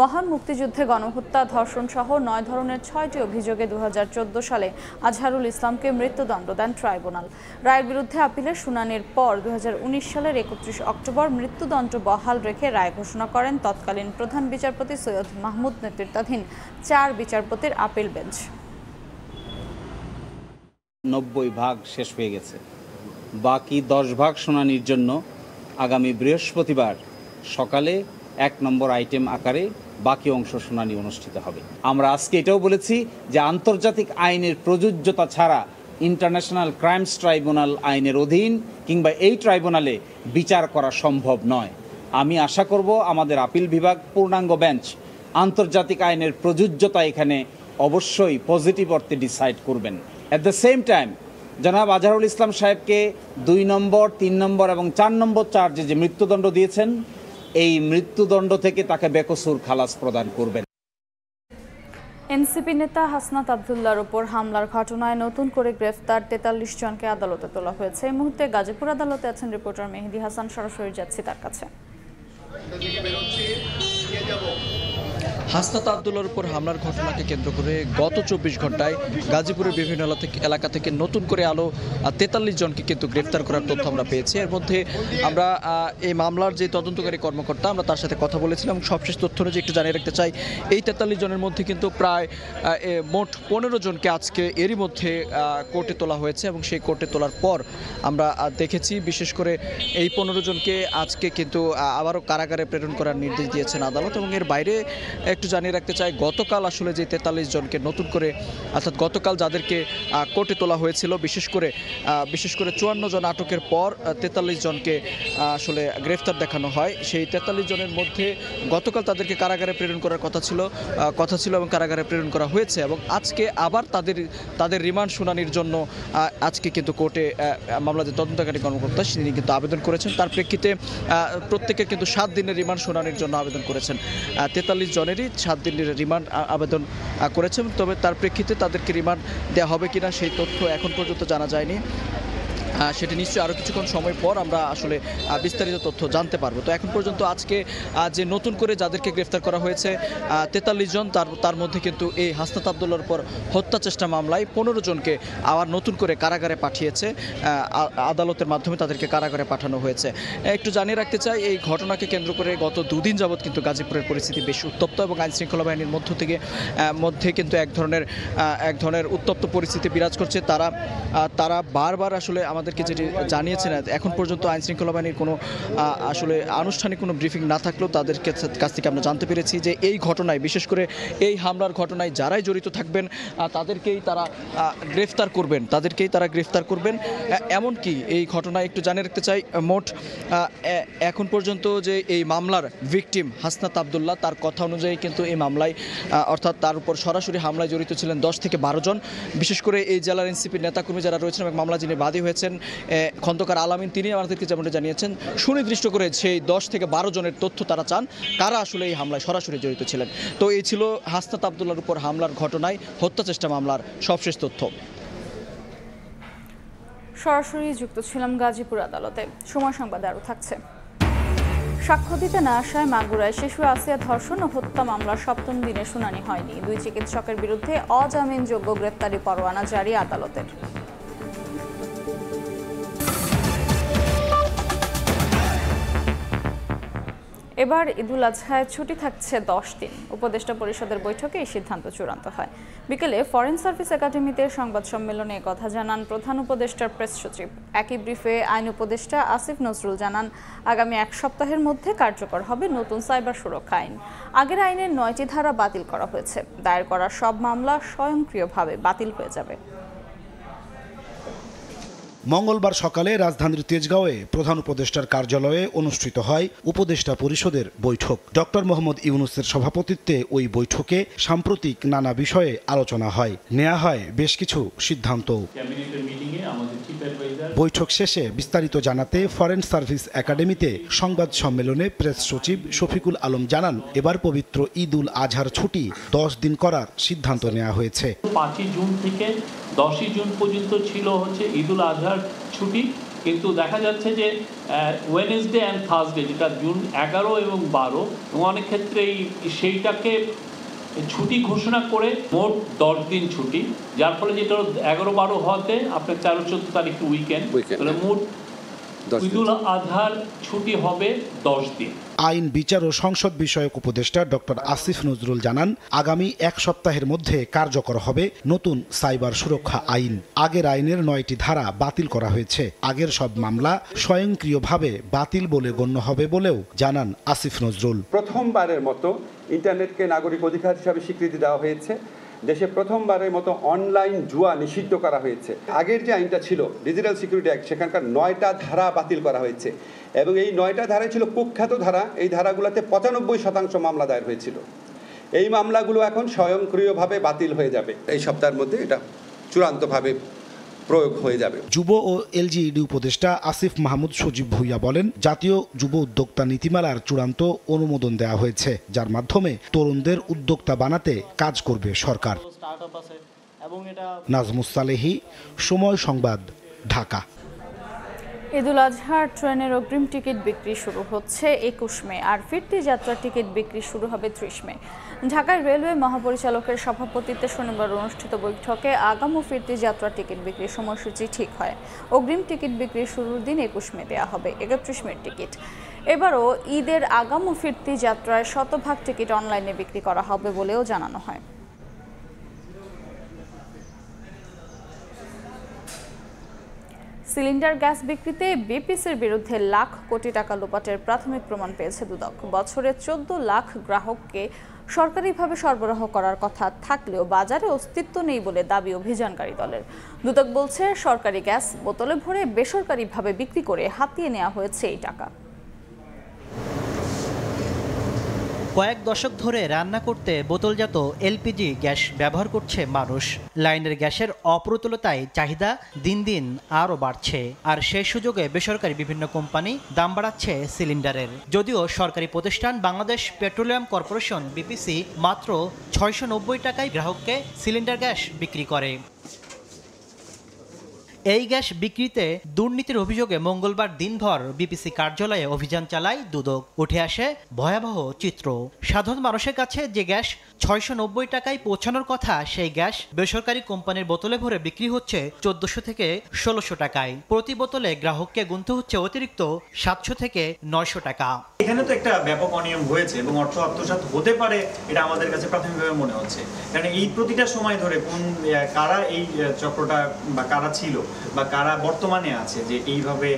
মহান মুক্তিযুদ্ধে গণহত্যা, ধর্ষণ সহ 9 ধরনের 6টি অভিযোগে 2014 সালে আজহারুল ইসলামকে মৃত্যুদণ্ড দেন ট্রাইব্যুনাল। রায়ের বিরুদ্ধে আপিলের শুনানির পর 2019 সালের 31 অক্টোবর মৃত্যুদণ্ড বহাল রেখে রায় ঘোষণা করেন তৎকালীন প্রধান বিচারপতি সৈয়দ মাহমুদ নেতৃত্বাধীন 4 বিচারপতির আপিল বেঞ্চ। 90 ভাগ শেষ হয়ে গেছে, বাকি 10 ভাগ শুনানির জন্য আগামী বৃহস্পতিবার সকালে 1 নম্বর আইটেম আকারে বাকি অংশ শুনানি অনুষ্ঠিত হবে। আমরা আজকে এটাও বলেছি যে আন্তর্জাতিক আইনের প্রযোজ্যতা ছাড়া ইন্টারন্যাশনাল ক্রাইমস ট্রাইব্যুনাল আইনের অধীন কিংবা এই ট্রাইব্যুনালে বিচার করা সম্ভব নয়। আমি আশা করব আমাদের আপিল বিভাগ পূর্ণাঙ্গ বেঞ্চ আন্তর্জাতিক আইনের প্রযোজ্যতা এখানে অবশ্যই পজিটিভ অর্থে ডিসাইড করবেন। অ্যাট দ্য সেম টাইম জনাব আজহারুল ইসলাম সাহেবকে 2 নম্বর, 3 নম্বর এবং 4 নম্বর চার্জে যে মৃত্যুদণ্ড দিয়েছেন এই মৃত্যুদণ্ড থেকে তাকে বেকসুর খালাস প্রদান করবেন। এনসিপি নেতা হাসনাত আবদুল্লাহর উপর হামলার ঘটনায় নতুন করে গ্রেফতার 43 জনকে আদালতে তোলা হয়েছে। এই মুহূর্তে গাজীপুর আদালতে আছেন রিপোর্টার মেহেদি হাসান, সরাসরি যাচ্ছি তার কাছে। হাসনাত আবদুল্লাহর উপর হামলার ঘটনাকে কেন্দ্র করে গত 24 ঘন্টায় গাজীপুরের বিভিন্ন এলাকা থেকে নতুন করে 43 জনকে কিন্তু গ্রেফতার করার তথ্য আমরা পেয়েছি। এর মধ্যে আমরা এই মামলার যে তদন্তকারী কর্মকর্তা আমরা তার সাথে কথা বলেছিলাম। সবশেষ তথ্য অনুযায়ী একটু জানিয়ে রাখতে চাই, এই 43 জনের মধ্যে কিন্তু প্রায় মোট 15 জনকে আজকে এরই মধ্যে কোর্টে তোলা হয়েছে এবং সেই কোর্টে তোলার পর আমরা দেখেছি বিশেষ করে এই 15 জনকে আজকে কিন্তু আবারও কারাগারে প্রেরণ করার নির্দেশ দিয়েছেন আদালত এবং এর বাইরে একটু জানিয়ে রাখতে চাই, গতকাল আসলে যে 43 জনকে নতুন করে, অর্থাৎ গতকাল যাদেরকে কোর্টে তোলা হয়েছিল, বিশেষ করে 54 জন আটকের পর 43 জনকে আসলে গ্রেফতার দেখানো হয়। সেই 43 জনের মধ্যে গতকাল তাদেরকে কারাগারে প্রেরণ করার কথা ছিল এবং কারাগারে প্রেরণ করা হয়েছে। এবং আজকে আবার তাদের রিমান্ড শুনানির জন্য আজকে কিন্তু কোর্টে মামলার তদন্তকারী কর্মকর্তা তিনি কিন্তু আবেদন করেছেন। তার প্রেক্ষিতে প্রত্যেকের কিন্তু 7 দিনের রিমান্ড শুনানির জন্য আবেদন করেছেন। 43 জনেরই 7 দিনের রিমান্ড আবেদন করেছেন। তবে তার প্রেক্ষিতে তাদেরকে রিমান্ড দেওয়া হবে কিনা সেই তথ্য এখন পর্যন্ত জানা যায়নি। সেটি নিশ্চয়ই আরও কিছুক্ষণ সময় পর আমরা আসলে বিস্তারিত তথ্য জানতে পারবো। তো এখন পর্যন্ত আজকে যে নতুন করে যাদেরকে গ্রেফতার করা হয়েছে 43 জন, তার মধ্যে কিন্তু এই হাসনাত আবদুল্লার উপর হত্যা চেষ্টা মামলায় 15 জনকে আবার নতুন করে কারাগারে পাঠিয়েছে, আদালতের মাধ্যমে তাদেরকে কারাগারে পাঠানো হয়েছে। একটু জানিয়ে রাখতে চাই, এই ঘটনাকে কেন্দ্র করে গত 2 দিন যাবৎ কিন্তু গাজীপুরের পরিস্থিতি বেশ উত্তপ্ত এবং আইনশৃঙ্খলা বাহিনীর মধ্যে কিন্তু এক ধরনের উত্তপ্ত পরিস্থিতি বিরাজ করছে। তারা বারবার আসলে আমাদেরকে যেটি জানিয়েছেন, এখন পর্যন্ত আইনশৃঙ্খলা বাহিনীর কোনো আসলে আনুষ্ঠানিক কোনো ব্রিফিং না থাকলেও তাদের কাছ থেকে আমরা জানতে পেরেছি যে এই ঘটনায়, বিশেষ করে এই হামলার ঘটনায় যারাই জড়িত থাকবেন তাদেরকেই তারা গ্রেফতার করবেন। এমনকি এই ঘটনায় একটু জানিয়ে রাখতে চাই, মোট এখন পর্যন্ত যে এই মামলার ভিকটিম হাসনাত আবদুল্লাহ, তার কথা অনুযায়ী কিন্তু এই মামলায়, অর্থাৎ তার উপর সরাসরি হামলায় জড়িত ছিলেন 10 থেকে 12 জন। বিশেষ করে এই জেলার এনসিপির নেতাকর্মী যারা রয়েছেন এবং মামলা যিনি বাদী হয়েছেন খন্দকার আলামিন, তিনি আমাদেরকে যেমনটা জানিয়েছেন, সুনির্দিষ্ট করে সেই 10 থেকে 12 জনের তথ্য তারা চান কারা আসলে এই হামলায় সরাসরি জড়িত ছিলেন। তো এই ছিল হাসনাত আবদুল্লাহর উপর হামলার ঘটনায় হত্যা চেষ্টা মামলার সবশেষ তথ্য। সরাসরি যুক্ত ছিলাম গাজীপুর আদালতে। সময় সংবাদে আরও থাকছে। সাক্ষ্য দিতে না আসায় মাগুরায় শিশু আসিয়া ধর্ষণ ও হত্যা মামলার 7ম দিনে শুনানি হয়নি। 2 চিকিৎসকের বিরুদ্ধে অজামিনযোগ্য গ্রেপ্তারি পরোয়ানা জারি আদালতের। এবার ঈদুল আজহায় ছুটি থাকছে 10 দিন। উপদেষ্টা পরিষদের বৈঠকে এই সিদ্ধান্ত চূড়ান্ত হয়। বিকেলে ফরেন সার্ভিস একাডেমিতে সংবাদ সম্মেলনে কথা জানান প্রধান উপদেষ্টার প্রেস সচিব। একই ব্রিফে আইন উপদেষ্টা আসিফ নজরুল জানান, আগামী 1 সপ্তাহের মধ্যে কার্যকর হবে নতুন সাইবার সুরক্ষা আইন। আগের আইনের 9টি ধারা বাতিল করা হয়েছে। দায়ের করা সব মামলা স্বয়ংক্রিয়ভাবে বাতিল হয়ে যাবে। মঙ্গলবার সকালে রাজধানীর তেজগাঁওয়ে প্রধান উপদেষ্টার কার্যালয়ে অনুষ্ঠিত হয় উপদেষ্টা পরিষদের বৈঠক। ডক্টর মোহাম্মদ ইউনূসের সভাপতিত্বে ওই বৈঠকে সাম্প্রতিক নানা বিষয়ে আলোচনা হয়, নেওয়া হয় বেশ কিছু সিদ্ধান্ত। বৈঠক শেষে বিস্তারিত জানাতে ফরেন সার্ভিস একাডেমিতে সংবাদ সম্মেলনে প্রেস সচিব শফিকুল আলম জানান, এবার পবিত্র ঈদুল আজহার ছুটি 10 দিন করার সিদ্ধান্ত নেওয়া হয়েছে। 5 জুন থেকে 10 জুন পর্যন্ত ছিল ঈদুল আজহার ছুটি, কিন্তু দেখা যাচ্ছে যে ওয়েডনেসডে অ্যান্ড থার্সডে, যেটা জুন 11 এবং 12, এবং অনেক ক্ষেত্রেই সেইটাকে ছুটি ঘোষণা করে মোট 10 দিন ছুটি, যার ফলে যেটা 11-12 হওয়াতে আপনার 13-14 তারিখ উইকেন্ড, তাহলে মোট ঈদুল আজহার ছুটি হবে 10 দিন। আইন, বিচার ও সংসদ বিষয়ক উপদেষ্টা ডক্টর আসিফ নজরুল জানান, আগামী 1 সপ্তাহের মধ্যে কার্যকর হবে নতুন সাইবার সুরক্ষা আইন। আগের আইনের 9টি ধারা বাতিল করা হয়েছে। আগের সব মামলা স্বয়ংক্রিয়ভাবে বাতিল বলে গণ্য হবে বলেও জানান আসিফ নজরুল। প্রথমবারের মতো ইন্টারনেটকে নাগরিক অধিকার হিসাবে স্বীকৃতি দেওয়া হয়েছে। দেশে প্রথমবারের মতো অনলাইন জুয়া নিষিদ্ধ করা হয়েছে। আগের যে আইনটা ছিল ডিজিটাল সিকিউরিটি অ্যাক্ট, সেখানকার 9টা ধারা বাতিল করা হয়েছে এবং এই 9টা ধারায় ছিল কুখ্যাত ধারা। এই ধারাগুলোতে 95% মামলা দায়ের হয়েছিল। এই মামলাগুলো এখন স্বয়ংক্রিয়ভাবে বাতিল হয়ে যাবে। এই সপ্তাহের মধ্যে এটা চূড়ান্তভাবে প্রয়োগ হয়ে যাবে। যুব ও এলজিইডি উপদেষ্টা আসিফ মাহমুদ সজীব ভুইয়া বলেন, জাতীয় যুব উদ্যোক্তা নীতিমালার চূড়ান্ত অনুমোদন দেওয়া হয়েছে, যার মাধ্যমে তরুণদের উদ্যোক্তা বানাতে কাজ করবে সরকার। নাজমুস সালেহি, সময় সংবাদ, ঢাকা। ঈদুল আজহার ট্রেনের অগ্রিম টিকিট বিক্রি শুরু হচ্ছে 21 মে, আর ফিরতি যাত্রার টিকিট বিক্রি শুরু হবে 30 মে। ঢাকায় রেলওয়ে মহাপরিচালকের সভাপতিত্বে শনিবার অনুষ্ঠিত বৈঠকে আগাম ও ফিরতি যাত্রার টিকিট বিক্রির সময়সূচি ঠিক হয়। অগ্রিম টিকিট বিক্রির শুরুর দিন 21 মে দেওয়া হবে 31 মের টিকিট। এবারও ঈদের আগাম ও ফিরতি যাত্রায় 100% টিকিট অনলাইনে বিক্রি করা হবে বলেও জানানো হয়। সিলিন্ডার গ্যাস বিক্রিতে বিপিসির বিরুদ্ধে লাখ কোটি টাকা লোপাটের প্রাথমিক প্রমাণ পেয়েছে দুদক। বছরে 14 লাখ গ্রাহককে সরকারিভাবে সরবরাহ করার কথা থাকলেও বাজারে অস্তিত্ব নেই বলে দাবি অভিযানকারী দলের। দুদক বলছে সরকারি গ্যাস বোতলে ভরে বেসরকারিভাবে বিক্রি করে হাতিয়ে নেওয়া হয়েছে এই টাকা। কয়েক দশক ধরে রান্না করতে বোতলজাত এলপিজি গ্যাস ব্যবহার করছে মানুষ। লাইনের গ্যাসের অপ্রতুলতায় চাহিদা দিন দিন আরও বাড়ছে, আর সেই সুযোগে বেসরকারি বিভিন্ন কোম্পানি দাম বাড়াচ্ছে সিলিন্ডারের। যদিও সরকারি প্রতিষ্ঠান বাংলাদেশ পেট্রোলিয়াম কর্পোরেশন বিপিসি মাত্র 690 টাকায় গ্রাহককে সিলিন্ডার গ্যাস বিক্রি করে। এই গ্যাস বিক্রিতে দুর্নীতির অভিযোগে মঙ্গলবার দিনভর বিপিসি কার্যালয়ে অভিযান চালায় দুদক। উঠে আসে ভয়াবহ চিত্র। সাধারণ মানুষের কাছে যে গ্যাস 690 টাকায় পৌঁছানোর কথা, সেই গ্যাস বেসরকারি কোম্পানির বোতলে ভরে বিক্রি হচ্ছে 1400 থেকে 1600 টাকায়। প্রতি বোতলে গ্রাহককে গুনতে হচ্ছে অতিরিক্ত 700 থেকে 900 টাকা। এখানে তো একটা ব্যাপক অনিয়ম হয়েছে এবং অর্থ আত্মসাৎ হতে পারে, এটা আমাদের কাছে প্রাথমিকভাবে মনে হচ্ছে। কারণ এই প্রতিটা সময় ধরে কারা এই চক্রটা বা কারা ছিল বা কারা বর্তমানে আছে যে এইভাবে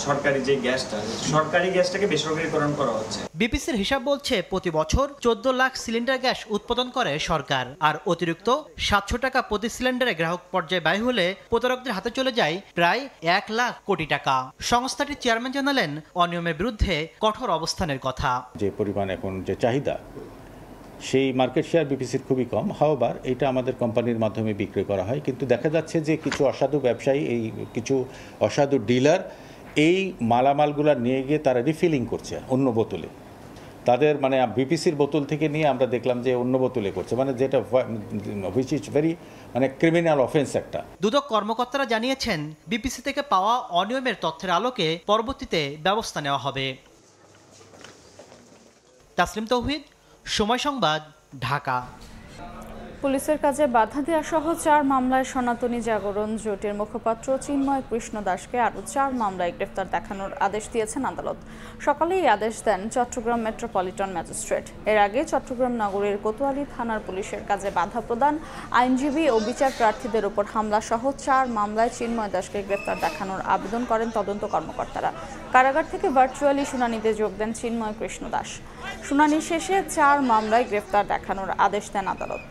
সরকারি যে গ্যাসটা, সরকারি গ্যাসটাকে বেসরকারিকরণ করা হচ্ছে। বিপিসির হিসাব বলছে প্রতি বছর 14 লাখ সিলিন্ডার গ্যাস উৎপাদন করে সরকার, আর অতিরিক্ত 700 টাকা প্রতি সিলিন্ডারে গ্রাহক পর্যায়ে ব্যয় হলে প্রতারকদের হাতে চলে যায় প্রায় 1 লাখ কোটি টাকা। সংস্থাটির চেয়ারম্যান জানালেন অনিয়মের বিরুদ্ধে কঠোর অবস্থানের কথা। যে পরিমাণ এখন যে চাহিদা, সেই মার্কেট শেয়ার বিপিসির খুবই কম। হাওবার এটা আমাদের কোম্পানির মাধ্যমে বিক্রি করা হয়, কিন্তু দেখা যাচ্ছে যে কিছু অসাধু ব্যবসায়ী, কিছু অসাধু ডিলার এই মালামালগুলো নিয়ে গিয়ে তারা রিফিলিং করছে অন্য বোতলে। তাদের বিপিসির বোতল থেকে নিয়ে আমরা দেখলাম যে অন্য বোতলে করছে, যেটা which is very criminal offence একটা। দুদক কর্মকর্তারা জানিয়েছেন বিপিসি থেকে পাওয়া অনিয়মের তথ্যের আলোকে পরবর্তীতে ব্যবস্থা নেওয়া হবে। তাসলিম তৌহিদ, সময় সংবাদ, ঢাকা। পুলিশের কাজে বাধা দেওয়া সহ 4 মামলায় সনাতনী জাগরণ জোটের মুখপাত্র চিন্ময় কৃষ্ণ দাসকে আরও 4 মামলায় গ্রেফতার দেখানোর আদেশ দিয়েছেন আদালত। সকালে এই আদেশ দেন চট্টগ্রাম মেট্রোপলিটন ম্যাজিস্ট্রেট। এর আগে চট্টগ্রাম নগরের কোতোয়ালি থানার পুলিশের কাজে বাধা প্রদান, আইনজীবী ও বিচার প্রার্থীদের উপর হামলা সহ 4 মামলায় চিন্ময় দাসকে গ্রেফতার দেখানোর আবেদন করেন তদন্ত কর্মকর্তারা। কারাগার থেকে ভার্চুয়ালি শুনানিতে যোগ দেন চিন্ময় কৃষ্ণ দাস। শুনানি শেষে 4 মামলায় গ্রেফতার দেখানোর আদেশ দেন আদালত।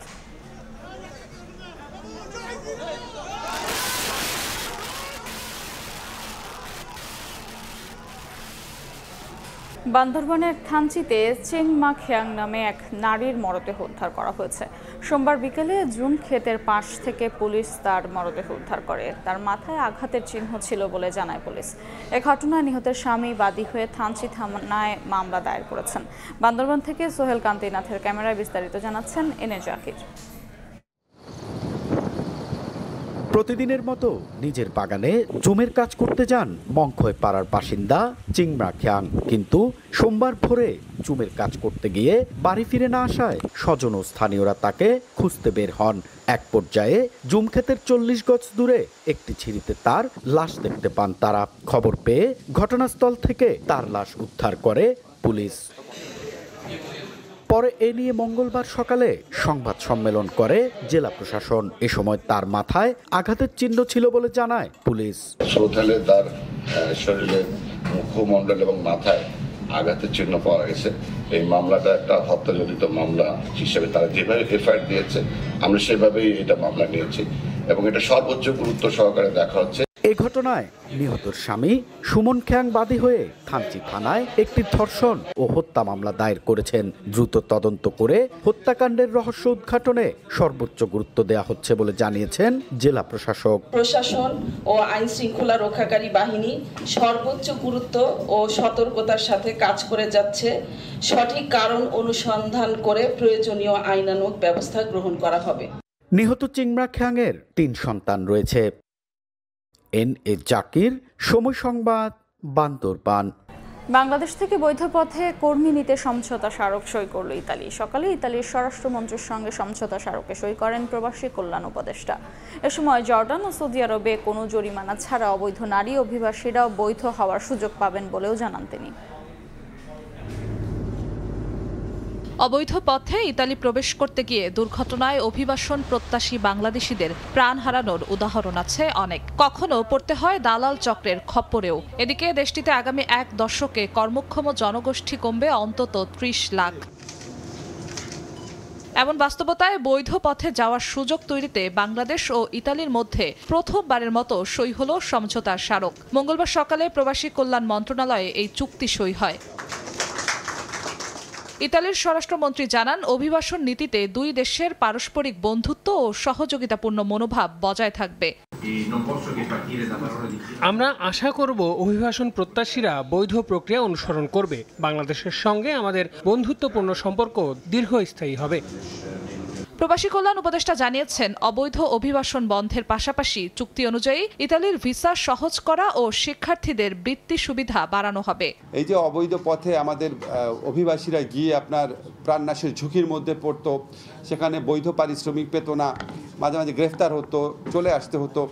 বান্দরবানের থানচিতে চেংমা খেয়াং নামে এক নারীর মরদেহ উদ্ধার করা হয়েছে। সোমবার বিকেলে জুন ক্ষেতের পাশ থেকে পুলিশ তার মরদেহ উদ্ধার করে। তার মাথায় আঘাতের চিহ্ন ছিল বলে জানায় পুলিশ। এ ঘটনায় নিহতের স্বামী বাদী হয়ে থানচি থানায় মামলা দায়ের করেছেন। বান্দরবান থেকে সোহেল কান্তিনাথের ক্যামেরায় বিস্তারিত জানাচ্ছেন এনে জাকির। প্রতিদিনের মতো নিজের বাগানে জমির কাজ করতে যান মংখয় পাড়ার বাসিন্দা চিংমা খিয়াং, কিন্তু সোমবার ভোরে জমির কাজ করতে গিয়ে বাড়ি ফিরে না আসায় স্বজন ও স্থানীয়রা তাকে খুঁজতে বের হন। এক পর্যায়ে জুম ক্ষেতের 40 গজ দূরে একটি ছিঁড়িতে তার লাশ দেখতে পান তারা। খবর পেয়ে ঘটনাস্থল থেকে তার লাশ উদ্ধার করে পুলিশ। পরে এ নিয়ে মঙ্গলবার সকালে সংবাদ সম্মেলন করে জেলা প্রশাসন। এ সময় তার মাথায় আঘাতের চিহ্ন ছিল বলে জানায় পুলিশ। শ্রোতালে তার শরীরে মুখমণ্ডল এবং মাথায় আঘাতের চিহ্ন পাওয়া গেছে। এই মামলাটা একটা হত্যাজনিত মামলা হিসেবে তারা যেভাবে এফআইআর দিয়েছে, আমরা সেভাবেই এটা মামলা নিয়েছি এবং এটা সর্বোচ্চ গুরুত্ব সহকারে দেখা হচ্ছে। এই ঘটনায় নিহতর স্বামী সুমন খ্যাং বাদী হয়ে থানচি থানায় একটি ধর্ষণ ও হত্যা মামলা দায়ের করেছেন। দ্রুত তদন্ত করে হত্যাকাণ্ডের রহস্য উদ্ঘাটনে সর্বোচ্চ গুরুত্ব দেওয়া হচ্ছে বলে জানিয়েছেন জেলা প্রশাসক। প্রশাসন ও আইন শৃঙ্খলা রক্ষাকারী বাহিনী সর্বোচ্চ গুরুত্ব ও সতর্কতার সাথে কাজ করে যাচ্ছে। সঠিক কারণ অনুসন্ধান করে প্রয়োজনীয় আইনানুগ ব্যবস্থা গ্রহণ করা হবে। নিহত চিংমা খ্যাংয়ের 3 সন্তান রয়েছে। এনএ জাকির, সময় সংবাদ, বান্দরবান। বাংলাদেশ থেকে বৈধ পথে কর্মী নিতে সমঝোতা স্মারক সই করল ইতালি। সকালে ইতালির স্বরাষ্ট্রমন্ত্রীর সঙ্গে সমঝোতা স্মারকে সই করেন প্রবাসী কল্যাণ উপদেষ্টা। এ সময় জর্ডান ও সৌদি আরবে কোনো জরিমানা ছাড়া অবৈধ নারী অভিবাসীরাও বৈধ হওয়ার সুযোগ পাবেন বলেও জানান তিনি। অবৈধ পথে ইতালি প্রবেশ করতে গিয়ে দুর্ঘটনায় অভিবাসন প্রত্যাশী বাংলাদেশিদের প্রাণ হারানোর উদাহরণ আছে অনেক। কখনো পড়তে হয় দালাল চক্রের খপ্পরেও। এদিকে দেশটিতে আগামী 1 দশকে কর্মক্ষম জনগোষ্ঠী কমবে অন্তত 30 লাখ। এমন বাস্তবতায় বৈধ পথে যাওয়ার সুযোগ তৈরিতে বাংলাদেশ ও ইতালির মধ্যে প্রথমবারের মতো সই হল সমঝোতার স্মারক। মঙ্গলবার সকালে প্রবাসী কল্যাণ মন্ত্রণালয়ে এই চুক্তি সই হয়। ইতালির স্বরাষ্ট্রমন্ত্রী জানান, অভিবাসন নীতিতে দুই দেশের পারস্পরিক বন্ধুত্ব ও সহযোগিতাপূর্ণ মনোভাব বজায় থাকবে। আমরা আশা করব অভিবাসন প্রত্যাশীরা বৈধ প্রক্রিয়া অনুসরণ করবে। বাংলাদেশের সঙ্গে আমাদের বন্ধুত্বপূর্ণ সম্পর্ক দীর্ঘস্থায়ী হবে। প্রবাসী কল্যাণ উপদেষ্টা জানিয়েছেন, অবৈধ অভিবাসন বন্ধের পাশাপাশি চুক্তি অনুযায়ী ইতালির ভিসা সহজ করা ও শিক্ষার্থীদের বৃত্তি সুবিধা বাড়ানো হবে। এই যে অবৈধ পথে আমাদের অভিবাসীরা গিয়ে আপনার প্রাণনাশের ঝুঁকির মধ্যে পড়তো, সেখানে বৈধ পারিশ্রমিক পেত না, মাঝে মাঝে গ্রেফতার হতো, চলে আসতে হতো,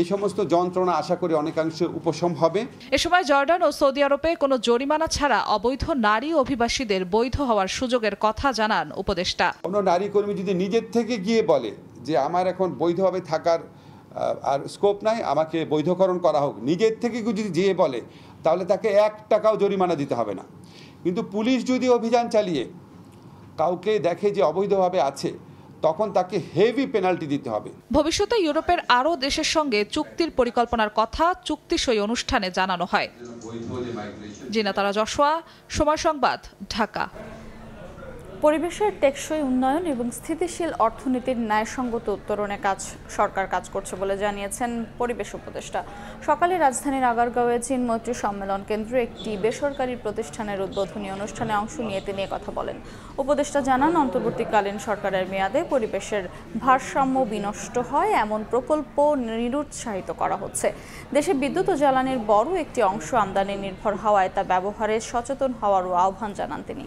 এই সমস্ত যন্ত্রণা আশা করি অনেকাংশে উপশম হবে। এ সময় জর্ডান ও সৌদি আরবে কোনো জরিমানা ছাড়া অবৈধ নারী অভিবাসীদের বৈধ হওয়ার সুযোগের কথা জানান উপদেষ্টা। কোনো নারী কর্মী যদি নিজের থেকে গিয়ে বলে যে আমার এখন বৈধভাবে থাকার আর স্কোপ নাই, আমাকে বৈধকরণ করা হোক, নিজের থেকে যদি গিয়ে বলে, তাহলে তাকে 1 টাকাও জরিমানা দিতে হবে না। কিন্তু পুলিশ যদি অভিযান চালিয়ে কাউকে দেখে যে অবৈধভাবে আছে, তখন তাকে হেভি পেনাল্টি দিতে হবে। ভবিষ্যতে ইউরোপের আরও দেশের সঙ্গে চুক্তির পরিকল্পনার কথা চুক্তি সই অনুষ্ঠানে জানানো হয়। জিনাতারা জশোয়া, সময় সংবাদ, ঢাকা। পরিবেশের টেকসই উন্নয়ন এবং স্থিতিশীল অর্থনীতির ন্যায়সঙ্গত উত্তরণে সরকার কাজ করছে বলে জানিয়েছেন পরিবেশ উপদেষ্টা। সকালে রাজধানীর আগারগাঁওয়ে চীন মৈত্রী সম্মেলন কেন্দ্রে একটি বেসরকারি প্রতিষ্ঠানের উদ্বোধনী অনুষ্ঠানে অংশ নিয়ে তিনি কথা বলেন। উপদেষ্টা জানান, অন্তর্বর্তীকালীন সরকারের মেয়াদে পরিবেশের ভারসাম্য বিনষ্ট হয় এমন প্রকল্প নিরুৎসাহিত করা হচ্ছে। দেশে বিদ্যুৎ ও জ্বালানির বড় একটি অংশ আমদানি নির্ভর হওয়ায় তা ব্যবহারে সচেতন হওয়ারও আহ্বান জানান তিনি।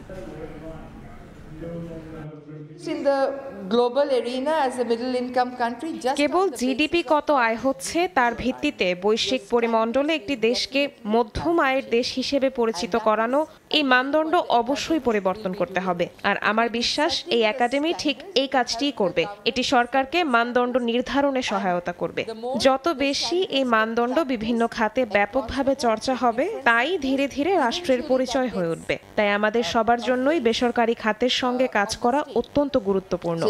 কেবল জিডিপি কত আয় হচ্ছে তার ভিত্তিতে বৈশ্বিক পরিমণ্ডলে একটি দেশকে মধ্যম আয়ের দেশ হিসেবে পরিচিত করানো, এই মানদণ্ড অবশ্যই পরিবর্তন করতে হবে। আর আমার বিশ্বাস এই একাডেমি ঠিক এই কাজটিই করবে। এটি সরকারকে মানদণ্ড নির্ধারণে সহায়তা করবে। যত বেশি এই মানদণ্ড বিভিন্ন খাতে ব্যাপকভাবে চর্চা হবে, তাই ধীরে ধীরে রাষ্ট্রের পরিচয় হয়ে উঠবে। তাই আমাদের সবার জন্যই বেসরকারি খাতের সঙ্গে কাজ করা অত্যন্ত গুরুত্বপূর্ণ।